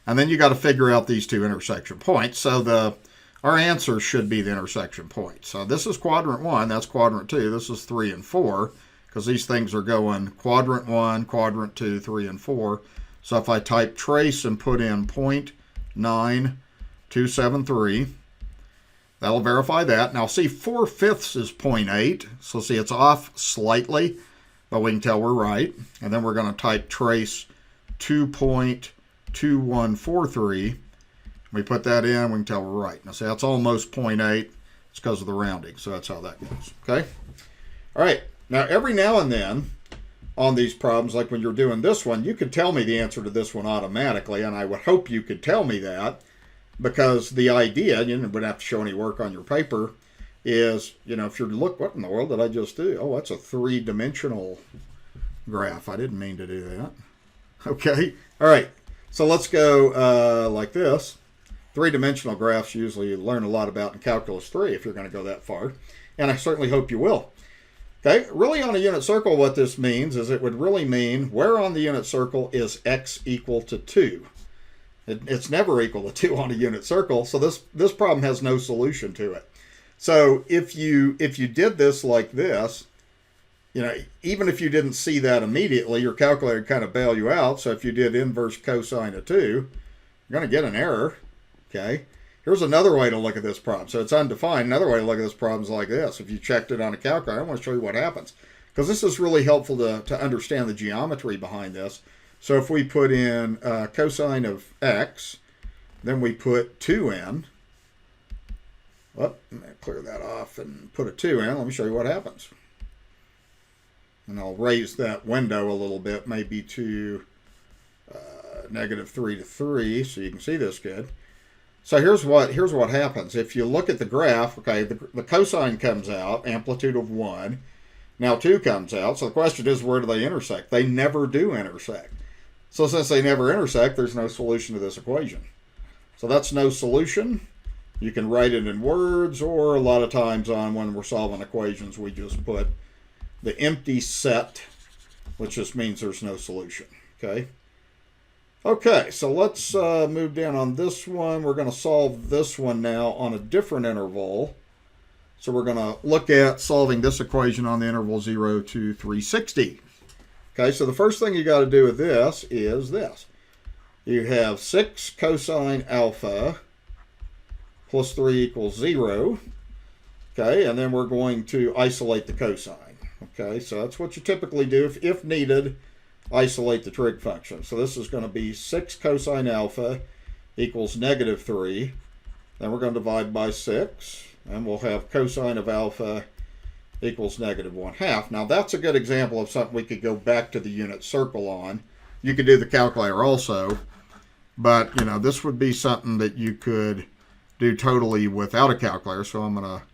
Speaker 1: And then you got to figure out these two intersection points. So our answer should be the intersection point. So this is quadrant 1. That's quadrant 2. This is 3 and 4. Because these things are going quadrant 1, quadrant 2, 3, and 4. So if I type trace and put in 0.9273, that'll verify that. Now see, 4/5 is 0.8. So see, it's off slightly, but we can tell we're right. And then we're going to type trace 2.2143. We put that in, we can tell we're right. Now see, that's almost 0.8. It's because of the rounding. So that's how that goes. Okay? All right. Now, every now and then on these problems, like when you're doing this one, you could tell me the answer to this one automatically, and I would hope you could tell me that, because the idea, you wouldn't have to show any work on your paper, is, if you look, what in the world did I just do? Oh, that's a 3-dimensional graph. I didn't mean to do that. Okay. All right. So let's go like this. 3-dimensional graphs usually you learn a lot about in Calculus 3 if you're going to go that far, and I certainly hope you will. Okay, really on a unit circle, what this means is it would really mean where on the unit circle is x equal to 2. It's never equal to 2 on a unit circle, so this problem has no solution to it. So if you did this like this, even if you didn't see that immediately, your calculator would kind of bail you out. So if you did inverse cosine of 2, you're going to get an error. Okay. Here's another way to look at this problem. So it's undefined. Another way to look at this problem is like this. If you checked it on a calculator, I want to show you what happens, because this is really helpful to understand the geometry behind this. So if we put in cosine of x, then we put 2 in. Well, let me clear that off and put a 2 in. Let me show you what happens. And I'll raise that window a little bit, maybe to -3 to 3, so you can see this good. So here's what happens. If you look at the graph, okay, the cosine comes out, amplitude of 1. Now 2 comes out. So the question is, where do they intersect? They never do intersect. So since they never intersect, there's no solution to this equation. So that's no solution. You can write it in words, or a lot of times when we're solving equations, we just put the empty set, which just means there's no solution. Okay. Okay, so let's move down on this one. We're going to solve this one now on a different interval. So we're going to look at solving this equation on the interval 0 to 360. Okay, so the first thing you got to do with this is this. You have 6 cosine alpha plus 3 equals 0. Okay, and then we're going to isolate the cosine. Okay, so that's what you typically do if needed. Isolate the trig function. So this is going to be 6 cosine alpha equals negative 3. Then we're going to divide by 6. And we'll have cosine of alpha equals negative 1/2. Now that's a good example of something we could go back to the unit circle on. You could do the calculator also. But, you know, this would be something that you could do totally without a calculator. So I'm going to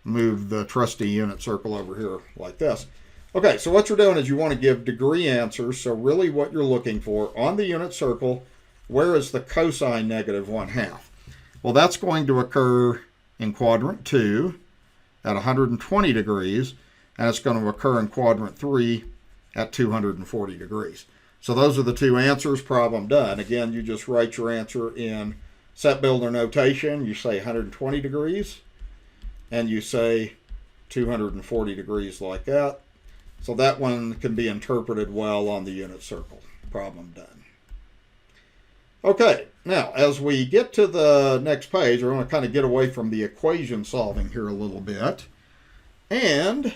Speaker 1: move the trusty unit circle over here like this. Okay, so what you're doing is you want to give degree answers. So really what you're looking for on the unit circle, where is the cosine negative 1/2? Well, that's going to occur in quadrant 2 at 120 degrees, and it's going to occur in quadrant 3 at 240 degrees. So those are the two answers, problem done. Again, you just write your answer in set builder notation. You say 120 degrees, and you say 240 degrees like that. So that one can be interpreted well on the unit circle. Problem done. Okay, now as we get to the next page, we're going to kind of get away from the equation solving here a little bit. And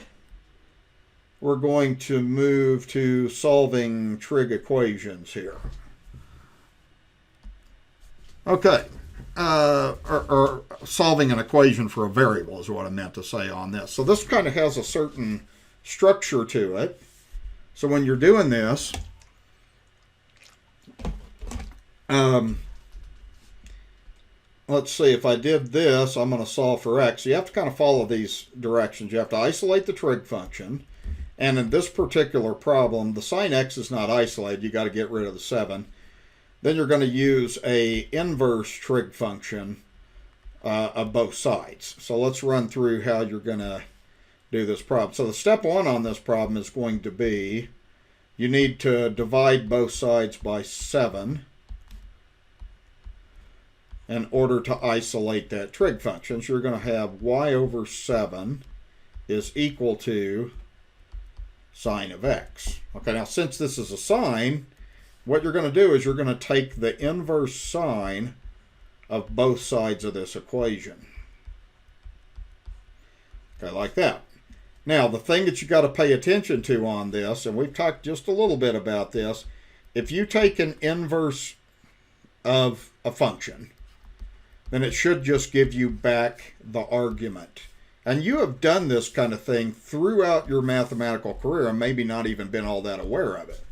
Speaker 1: we're going to move to solving trig equations here. Okay, or solving an equation for a variable is what I meant to say on this. So this kind of has a certain structure to it. So when you're doing this, let's see, if I did this, I'm going to solve for x. You have to kind of follow these directions. You have to isolate the trig function. And in this particular problem, the sine x is not isolated. You got to get rid of the 7. Then you're going to use a inverse trig function of both sides. So let's run through how you're going to do this problem. So the step 1 on this problem is going to be, you need to divide both sides by 7 in order to isolate that trig function. So you're going to have y over 7 is equal to sine of x. Okay, now since this is a sine, what you're going to do is you're going to take the inverse sine of both sides of this equation. Okay, like that. Now, the thing that you got to pay attention to on this, and we've talked just a little bit about this, if you take an inverse of a function, then it should just give you back the argument. And you have done this kind of thing throughout your mathematical career and maybe not even been all that aware of it.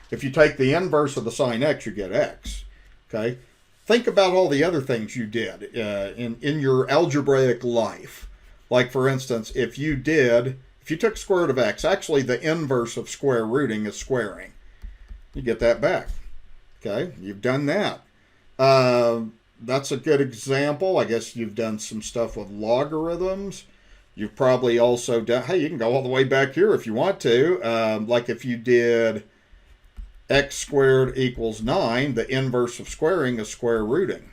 Speaker 1: If you take the inverse of the sine x, you get x. Okay? Think about all the other things you did in your algebraic life. Like, for instance, if you took square root of x, actually the inverse of square rooting is squaring. You get that back. Okay? You've done that. That's a good example. I guess you've done some stuff with logarithms. You've probably also done, hey, you can go all the way back here if you want to. Like if you did x squared equals 9, the inverse of squaring is square rooting.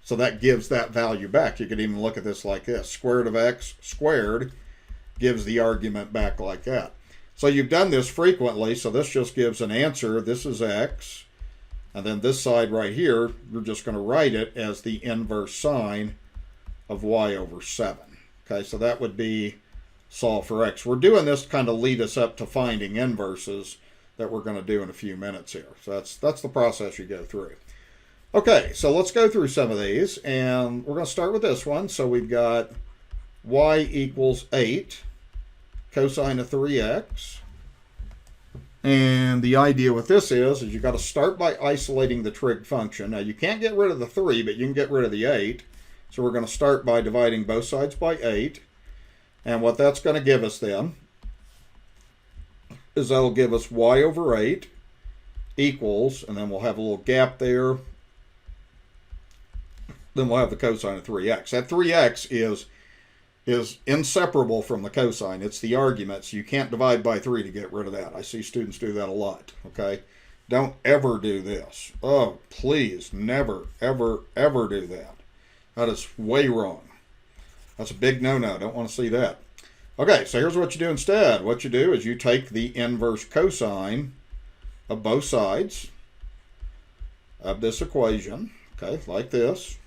Speaker 1: So that gives that value back. You could even look at this like this. Square root of x squared gives the argument back like that. So you've done this frequently, so this just gives an answer. This is x. And then this side right here, you're just going to write it as the inverse sine of y over 7. Okay, so that would be solve for x. We're doing this to kind of lead us up to finding inverses that we're going to do in a few minutes here. So that's the process you go through. Okay, so let's go through some of these, and we're going to start with this one. So we've got y equals 8 cosine of 3x. And the idea with this is you got to start by isolating the trig function. Now, you can't get rid of the 3, but you can get rid of the 8. So we're going to start by dividing both sides by 8. And what that's going to give us then is that'll give us y over 8 equals, and then we'll have a little gap there. Then we'll have the cosine of 3x. That 3x is inseparable from the cosine. It's the argument, so you can't divide by 3 to get rid of that. I see students do that a lot, okay? Don't ever do this. Oh, please, never, ever, ever do that. That is way wrong. That's a big no-no. Don't want to see that. Okay, so here's what you do instead. What you do is you take the inverse cosine of both sides of this equation, okay, like this.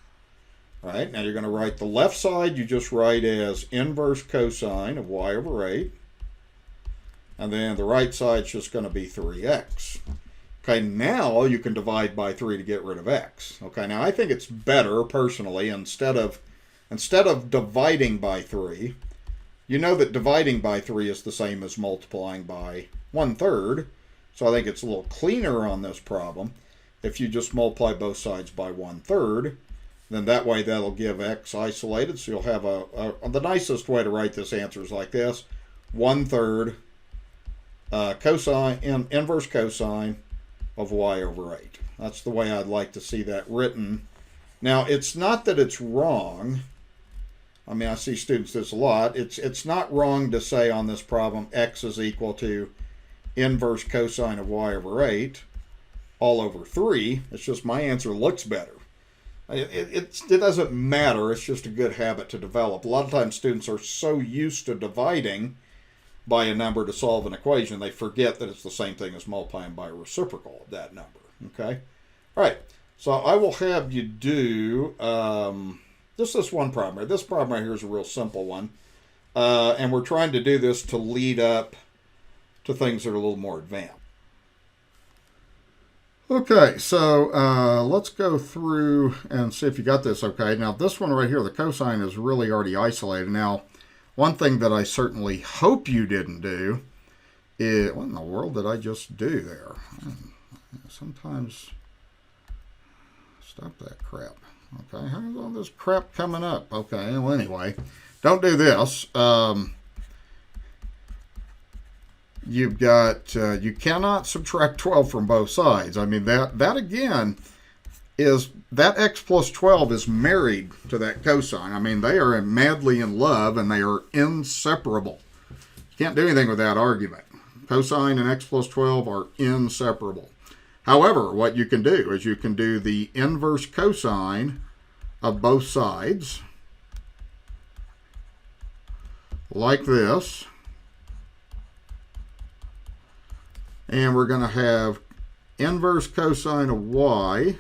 Speaker 1: All right, now you're going to write the left side, you just write as inverse cosine of y over 8. And then the right side's just going to be 3x. Okay, now you can divide by 3 to get rid of x. Okay, now I think it's better, personally, instead of dividing by 3, you know that dividing by 3 is the same as multiplying by 1/3. So I think it's a little cleaner on this problem if you just multiply both sides by 1/3. Then that way that'll give x isolated. So you'll have the nicest way to write this answer is like this: 1/3 cosine, inverse cosine of y over 8. That's the way I'd like to see that written. Now, it's not that it's wrong. I mean, I see students do this a lot. It's not wrong to say on this problem x is equal to inverse cosine of y over 8 all over 3. It's just my answer looks better. It doesn't matter. It's just a good habit to develop. A lot of times students are so used to dividing by a number to solve an equation, they forget that it's the same thing as multiplying by a reciprocal of that number. Okay? All right. So I will have you do just this one problem here. This problem right here is a real simple one. And we're trying to do this to lead up to things that are a little more advanced. Okay, so let's go through and see if you got this okay. Now, this one right here, the cosine is really already isolated. Now, one thing that I certainly hope you didn't do is, what in the world did I just do there? Sometimes, stop that crap. Okay, how's all this crap coming up? Okay, well, anyway, don't do this. You've got, you cannot subtract 12 from both sides. I mean, that again is, that x plus 12 is married to that cosine. I mean, they are madly in love and they are inseparable. You can't do anything with that argument. Cosine and x plus 12 are inseparable. However, what you can do is you can do the inverse cosine of both sides like this. And we're going to have inverse cosine of y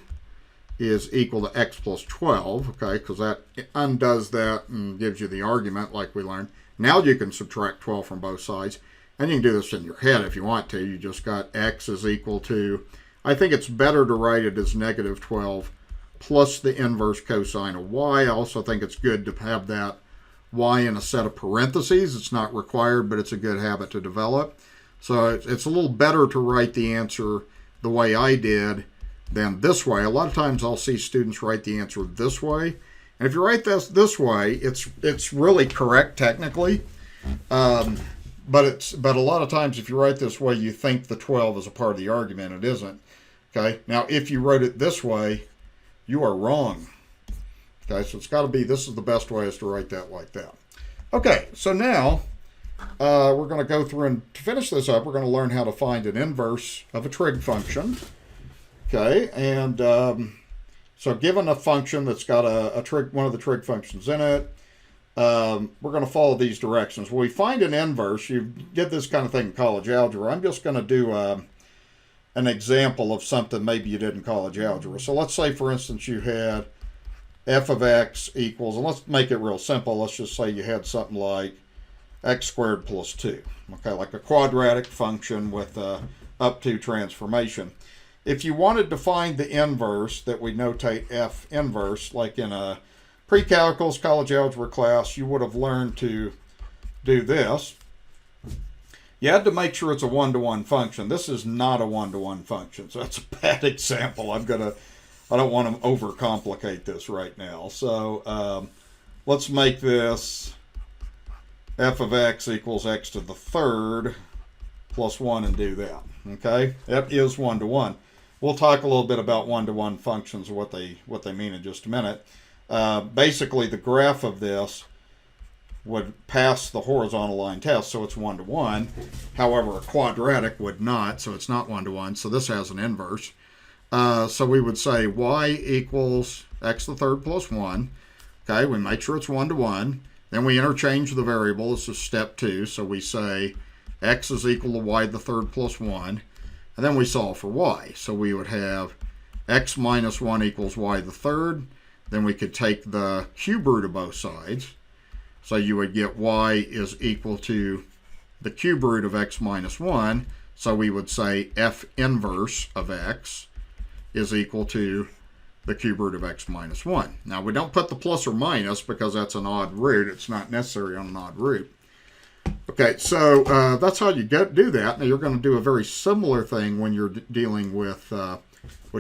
Speaker 1: is equal to x plus 12, okay, because that undoes that and gives you the argument like we learned. Now you can subtract 12 from both sides, and you can do this in your head if you want to. You just got x is equal to, I think it's better to write it as negative 12 plus the inverse cosine of y. I also think it's good to have that y in a set of parentheses. It's not required, but it's a good habit to develop. So it's a little better to write the answer the way I did than this way. A lot of times I'll see students write the answer this way. And if you write this way, it's really correct technically. But a lot of times if you write this way, you think the 12 is a part of the argument. It isn't. Okay. Now, if you wrote it this way, you are wrong. Okay. So it's got to be, this is the best way is to write that like that. Okay. So now, we're going to go through, and to finish this up, we're going to learn how to find an inverse of a trig function. Okay, and so given a function that's got a trig, one of the trig functions in it, we're going to follow these directions. When we find an inverse, you did this kind of thing in college algebra. I'm just going to do an example of something maybe you did in college algebra. So let's say, for instance, you had f of x equals, and let's make it real simple. Let's just say you had something like x squared plus 2, okay, like a quadratic function with up to transformation. If you wanted to find the inverse that we notate f inverse, like in a pre-calculus college algebra class, you would have learned to do this. You had to make sure it's a one-to-one function. This is not a one-to-one function, so that's a bad example. I don't want to overcomplicate this right now. So let's make this f of x equals x to the third plus 1 and do that. Okay, that is one-to-one. We'll talk a little bit about one-to-one functions and what they mean in just a minute. Basically, the graph of this would pass the horizontal line test, so it's one-to-one. However, a quadratic would not, so it's not one-to-one. So this has an inverse. So we would say y equals x to the third plus 1. Okay, we make sure it's one-to-one. Then we interchange the variable. This is step 2. So we say x is equal to y to the third plus 1. And then we solve for y. So we would have x minus 1 equals y to the third. Then we could take the cube root of both sides. So you would get y is equal to the cube root of x minus 1. So we would say f inverse of x is equal to the cube root of x minus 1. Now we don't put the plus or minus because that's an odd root. It's not necessary on an odd root. Okay, so that's how you do that. Now you're going to do a very similar thing when you're dealing with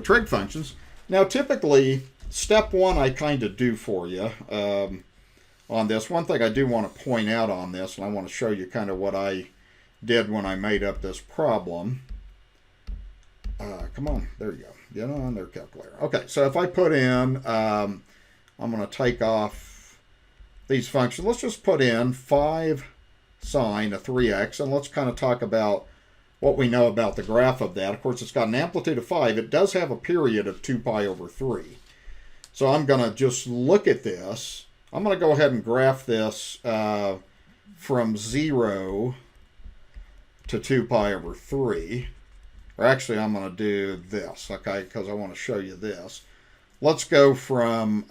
Speaker 1: trig functions. Now typically, step 1 I kind of do for you. On this. One thing I do want to point out on this, and I want to show you kind of what I did when I made up this problem. Come on, there you go. Get on their calculator. Okay, so if I put in, I'm going to take off these functions. Let's just put in 5 sine of 3x, and let's kind of talk about what we know about the graph of that. Of course, it's got an amplitude of 5. It does have a period of 2 pi over 3. So I'm going to just look at this. I'm going to go ahead and graph this from 0 to 2 pi over 3. Or actually, I'm going to do this, okay, because I want to show you this. Let's go from,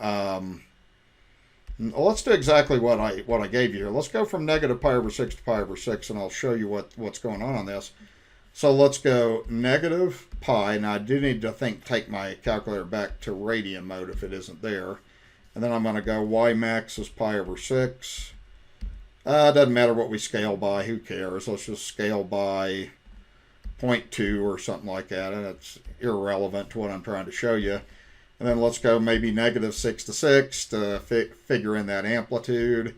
Speaker 1: let's do exactly what I gave you here. Let's go from negative pi over 6 to pi over 6, and I'll show you what's going on this. So let's go negative pi. Now, I do need to take my calculator back to radian mode if it isn't there. And then I'm going to go y max is pi over 6. It doesn't matter what we scale by. Who cares? Let's just scale by 0.2 or something like that. And it's irrelevant to what I'm trying to show you. And then let's go maybe negative 6 to 6 to figure in that amplitude.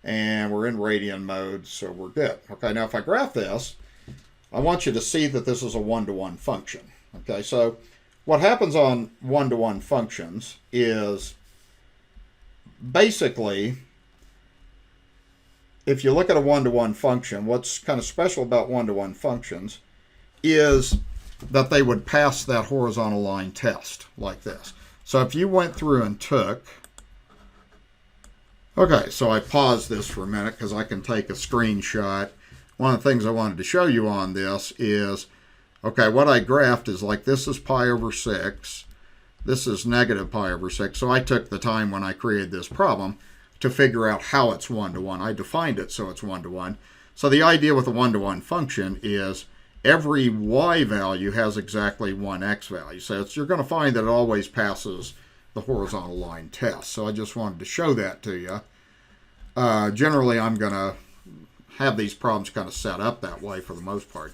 Speaker 1: And we're in radian mode, so we're good. Okay, now if I graph this, I want you to see that this is a one-to-one function. Okay, so what happens on one-to-one functions is basically, if you look at a one-to-one function, what's kind of special about one-to-one functions is that they would pass that horizontal line test like this. So if you went through and took, okay, so I paused this for a minute because I can take a screenshot. One of the things I wanted to show you on this is, okay, what I graphed is like this is pi over 6. This is negative pi over 6. So I took the time when I created this problem to figure out how it's one-to-one. I defined it so it's one-to-one. So the idea with a one-to-one function is every y value has exactly one x value. So you're going to find that it always passes the horizontal line test. So I just wanted to show that to you. Generally, I'm going to have these problems kind of set up that way for the most part.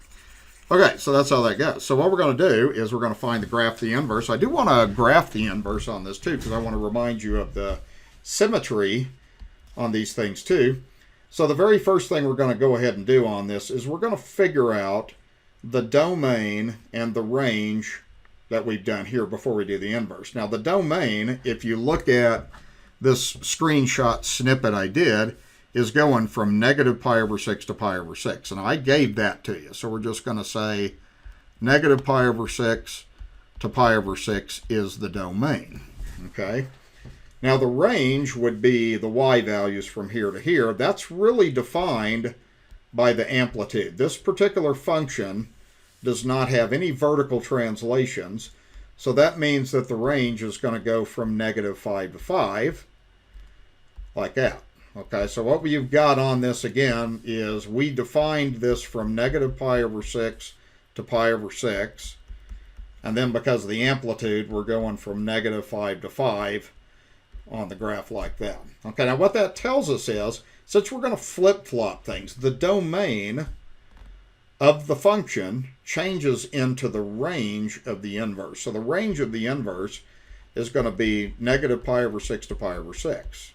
Speaker 1: Okay, so that's how that goes. So what we're going to do is we're going to find the graph of the inverse. I do want to graph the inverse on this too because I want to remind you of the symmetry on these things too. So the very first thing we're going to go ahead and do on this is we're going to figure out the domain and the range that we've done here before we do the inverse. Now the domain, if you look at this screenshot snippet I did, is going from negative pi over 6 to pi over 6. And I gave that to you. So we're just going to say negative pi over 6 to pi over 6 is the domain. Okay. Now the range would be the y values from here to here. That's really defined by the amplitude. This particular function does not have any vertical translations. So that means that the range is going to go from negative 5 to 5, like that. Okay, so what we've got on this again is we defined this from negative pi over 6 to pi over 6. And then because of the amplitude, we're going from negative 5 to 5 on the graph like that. Okay, now what that tells us is, since we're going to flip-flop things, the domain of the function changes into the range of the inverse. So the range of the inverse is going to be negative pi over 6 to pi over 6.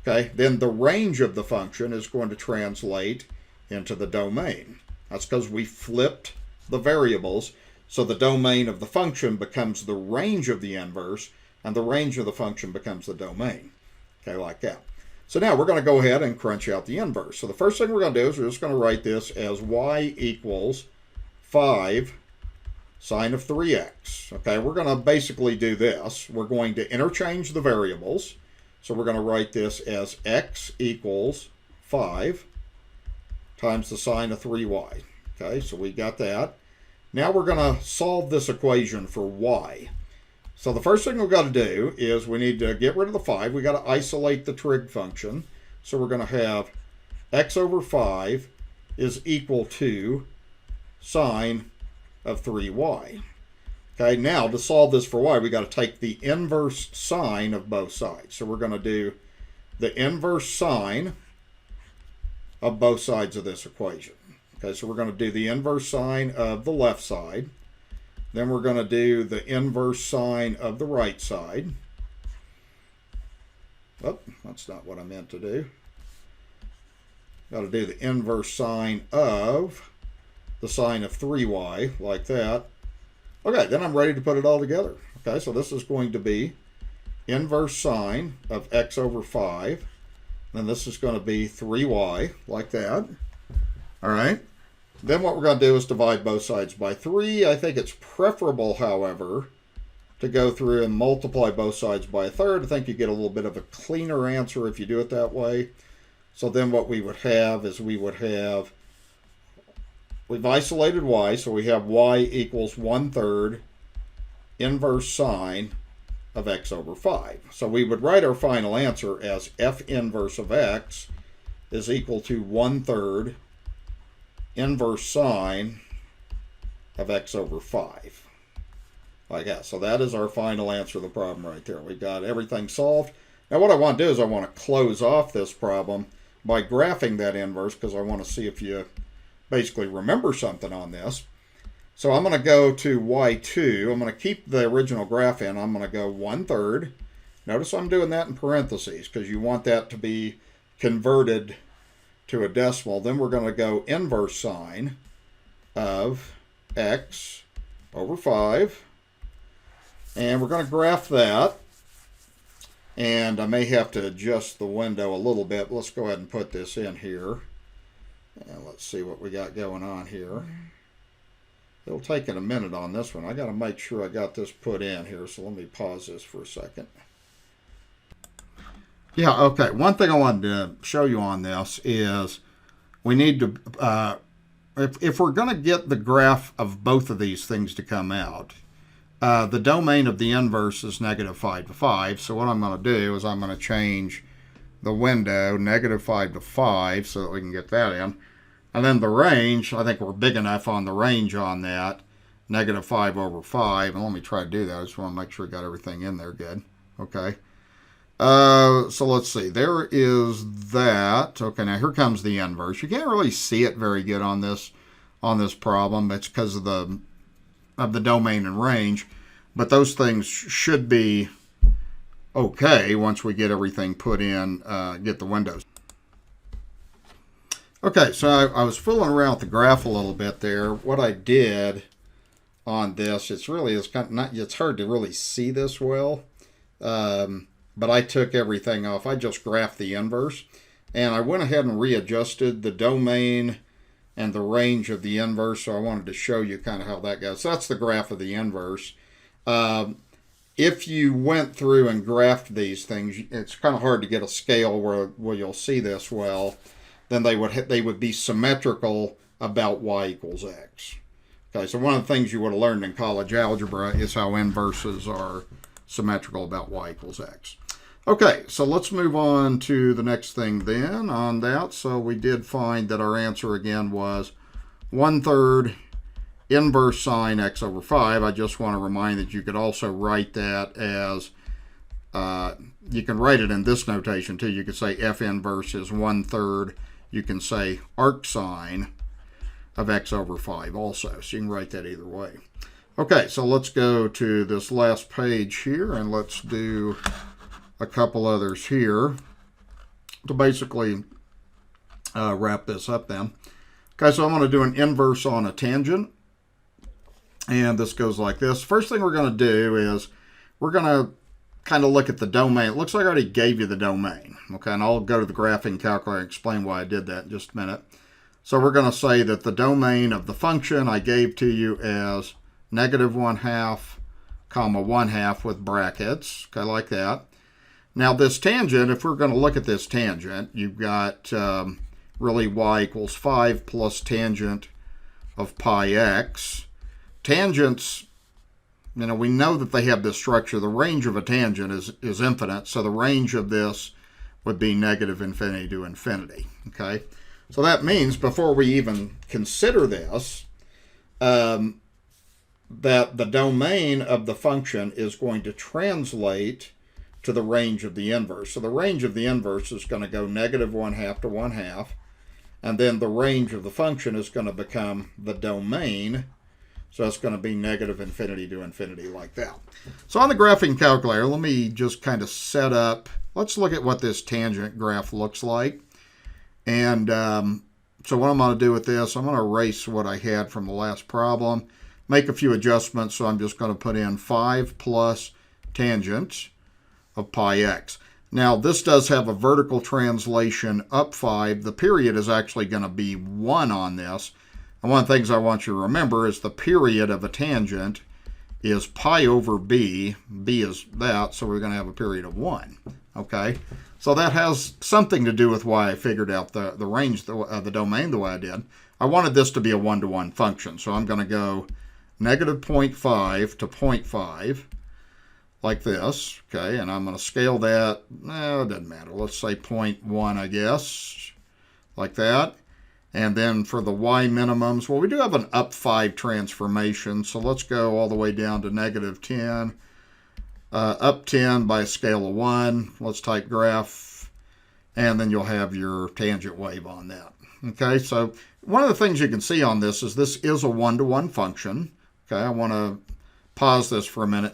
Speaker 1: Okay, then the range of the function is going to translate into the domain. That's because we flipped the variables, so the domain of the function becomes the range of the inverse, and the range of the function becomes the domain. Okay, like that. So now we're going to go ahead and crunch out the inverse. So the first thing we're going to do is we're just going to write this as y equals 5 sine of 3x. Okay, we're going to basically do this. We're going to interchange the variables. So we're going to write this as x equals 5 times the sine of 3y. Okay, so we got that. Now we're going to solve this equation for y. So the first thing we've got to do is we need to get rid of the 5. We've got to isolate the trig function. So we're going to have x over 5 is equal to sine of 3y. Okay, now to solve this for y, we got to take the inverse sine of both sides. So we're going to do the inverse sine of both sides of this equation. Okay, so we're going to do the inverse sine of the left side. Then we're going to do the inverse sine of the right side. Oh, that's not what I meant to do. Got to do the inverse sine of the sine of 3y, like that. Okay, then I'm ready to put it all together. Okay, so this is going to be inverse sine of x over 5. Then this is going to be 3y, like that. All right. Then what we're going to do is divide both sides by 3. I think it's preferable, however, to go through and multiply both sides by a third. I think you get a little bit of a cleaner answer if you do it that way. So then what we would have is we've isolated y, so we have y equals 1/3 inverse sine of x over 5. So we would write our final answer as f inverse of x is equal to 1/3 inverse sine of x over 5. Like that. So that is our final answer to the problem right there. We've got everything solved. Now what I want to do is I want to close off this problem by graphing that inverse, because I want to see if you basically remember something on this. So I'm going to go to y2. I'm going to keep the original graph in. I'm going to go 1/3. Notice I'm doing that in parentheses because you want that to be converted to a decimal. Then we're going to go inverse sine of x over 5. And we're going to graph that. And I may have to adjust the window a little bit. Let's go ahead and put this in here. And let's see what we got going on here. It'll take it a minute on this one. I got to make sure I got this put in here. So let me pause this for a second. Yeah, okay. One thing I wanted to show you on this is we need to, if we're going to get the graph of both of these things to come out, the domain of the inverse is -5 to 5. So what I'm going to do is I'm going to change the window -5 to 5 so that we can get that in. And then the range, I think we're big enough on the range on that, -5 over 5. And let me try to do that. I just want to make sure I got everything in there good. Okay. So let's see. There is that. Okay, now here comes the inverse. You can't really see it very good on this problem. It's because of the domain and range. But those things should be okay once we get everything put in, get the windows. Okay, so I was fooling around with the graph a little bit there. What I did on this, it's hard to really see this well, but I took everything off. I just graphed the inverse, and I went ahead and readjusted the domain and the range of the inverse, so I wanted to show you kind of how that goes. So that's the graph of the inverse. If you went through and graphed these things, it's kind of hard to get a scale where you'll see this well. Then they would be symmetrical about y equals x. Okay, so one of the things you would have learned in college algebra is how inverses are symmetrical about y equals x. Okay, so let's move on to the next thing then on that. So we did find that our answer again was 1/3 inverse sine x over 5. I just want to remind that you could also write that as, you can write it in this notation too. You could say f inverse is 1/3. You can say arc sine of x over 5 also. So you can write that either way. Okay, so let's go to this last page here, and let's do a couple others here to basically wrap this up then. Okay, so I'm going to do an inverse on a tangent. And this goes like this. First thing we're going to do is we're going to kind of look at the domain. It looks like I already gave you the domain. Okay, and I'll go to the graphing calculator and explain why I did that in just a minute. So we're going to say that the domain of the function I gave to you as negative 1/2, comma 1/2 with brackets. Okay, like that. Now this tangent, if we're going to look at this tangent, you've got really y equals 5 plus tangent of pi x. Tangents, you know, we know that they have this structure. The range of a tangent is infinite, so the range of this would be negative infinity to infinity. Okay, so that means before we even consider this, that the domain of the function is going to translate to the range of the inverse. So the range of the inverse is going to go negative 1/2 to 1/2, and then the range of the function is going to become the domain. So it's going to be negative infinity to infinity like that. So on the graphing calculator, let me just kind of set up, let's look at what this tangent graph looks like. And so what I'm going to do with this, I'm going to erase what I had from the last problem, make a few adjustments. So I'm just going to put in 5 plus tangent of pi x. Now this does have a vertical translation up 5. The period is actually going to be 1 on this. And one of the things I want you to remember is the period of a tangent is pi over b. B is that, so we're going to have a period of 1. Okay, so that has something to do with why I figured out the range, the domain the way I did. I wanted this to be a 1-to-1 function, so I'm going to go negative 0.5 to 0.5 like this. Okay, and I'm going to scale that. No, it doesn't matter. Let's say 0.1, I guess, like that. And then for the y minimums, well, we do have an up 5 transformation, so let's go all the way down to negative 10, up 10 by a scale of 1. Let's type graph, and then you'll have your tangent wave on that. Okay, so one of the things you can see on this is a 1-to-1 function. Okay, I want to pause this for a minute.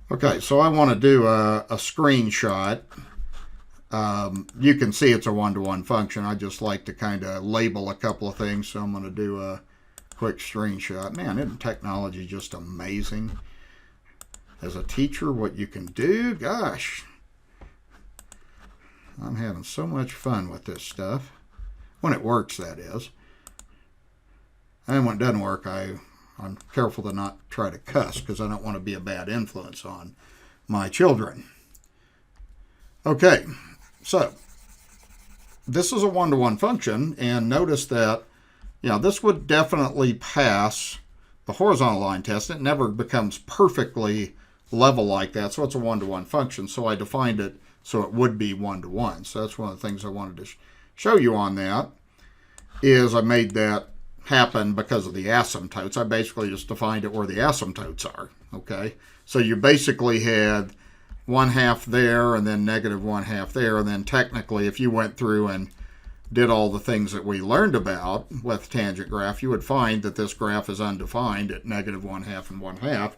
Speaker 1: Okay, so I want to do a screenshot. You can see it's a 1-to-1 function. I just like to kind of label a couple of things, so I'm going to do a quick screenshot. Man, isn't technology just amazing? As a teacher, what you can do, gosh. I'm having so much fun with this stuff. When it works, that is. And when it doesn't work, I'm careful to not try to cuss because I don't want to be a bad influence on my children. Okay. So, this is a 1-to-1 function, and notice that, you know, this would definitely pass the horizontal line test. It never becomes perfectly level like that, so it's a 1-to-1 function. So I defined it so it would be 1-to-1. So that's one of the things I wanted to show you on that, is I made that happen because of the asymptotes. I basically just defined it where the asymptotes are, okay? So you basically had 1/2 there, and then negative 1/2 there, and then technically if you went through and did all the things that we learned about with tangent graph, you would find that this graph is undefined at negative 1/2 and 1/2.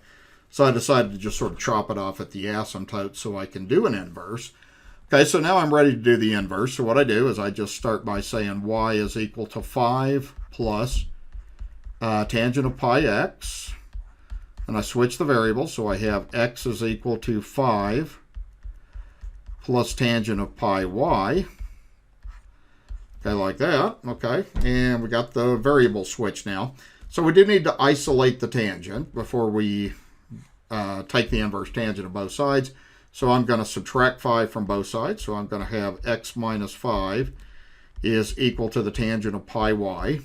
Speaker 1: So I decided to just sort of chop it off at the asymptote so I can do an inverse. Okay, so now I'm ready to do the inverse. So what I do is I just start by saying y is equal to 5 plus tangent of pi x. And I switch the variables, so I have x is equal to 5 plus tangent of pi y. Okay, like that. Okay, and we got the variable switch now. So we do need to isolate the tangent before we take the inverse tangent of both sides. So I'm going to subtract 5 from both sides. So I'm going to have x minus 5 is equal to the tangent of pi y.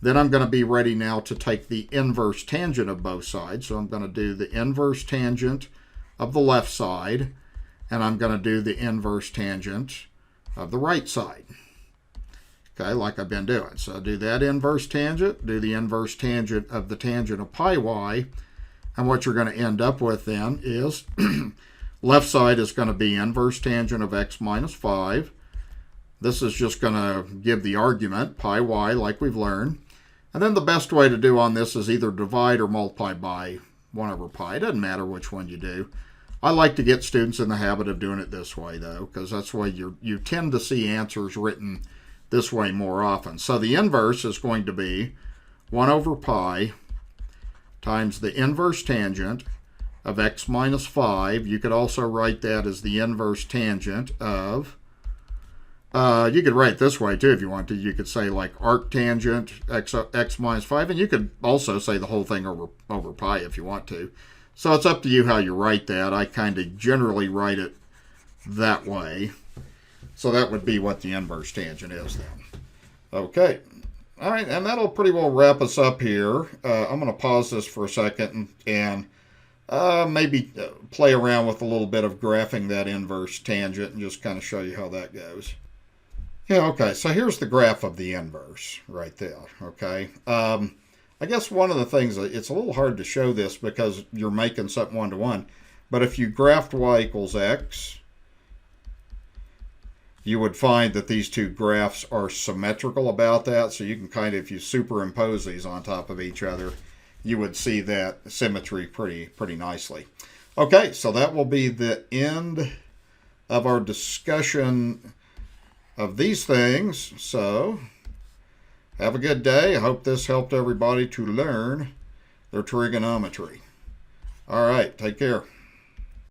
Speaker 1: Then I'm going to be ready now to take the inverse tangent of both sides. So I'm going to do the inverse tangent of the left side, and I'm going to do the inverse tangent of the right side. Okay, like I've been doing. So do that inverse tangent, do the inverse tangent of the tangent of pi y, and what you're going to end up with then is left side is going to be inverse tangent of x minus 5. This is just going to give the argument, pi y, like we've learned. And then the best way to do on this is either divide or multiply by 1 over pi. It doesn't matter which one you do. I like to get students in the habit of doing it this way, though, because that's the way you tend to see answers written this way more often. So the inverse is going to be 1 over pi times the inverse tangent of x minus 5. You could also write that as the inverse tangent of, you could write it this way too if you want to. You could say like arctangent x minus 5, and you could also say the whole thing over pi if you want to. So it's up to you how you write that. I kind of generally write it that way. So that would be what the inverse tangent is then. Okay. All right, and that'll pretty well wrap us up here. I'm going to pause this for a second and maybe play around with a little bit of graphing that inverse tangent and just kind of show you how that goes. Yeah, okay, so here's the graph of the inverse right there, okay? I guess one of the things, it's a little hard to show this because you're making something one-to-one, but if you graphed y equals x, you would find that these two graphs are symmetrical about that, so you can kind of, if you superimpose these on top of each other, you would see that symmetry pretty nicely. Okay, so that will be the end of our discussion of these things. So have a good day. I hope this helped everybody to learn their trigonometry. All right, take care.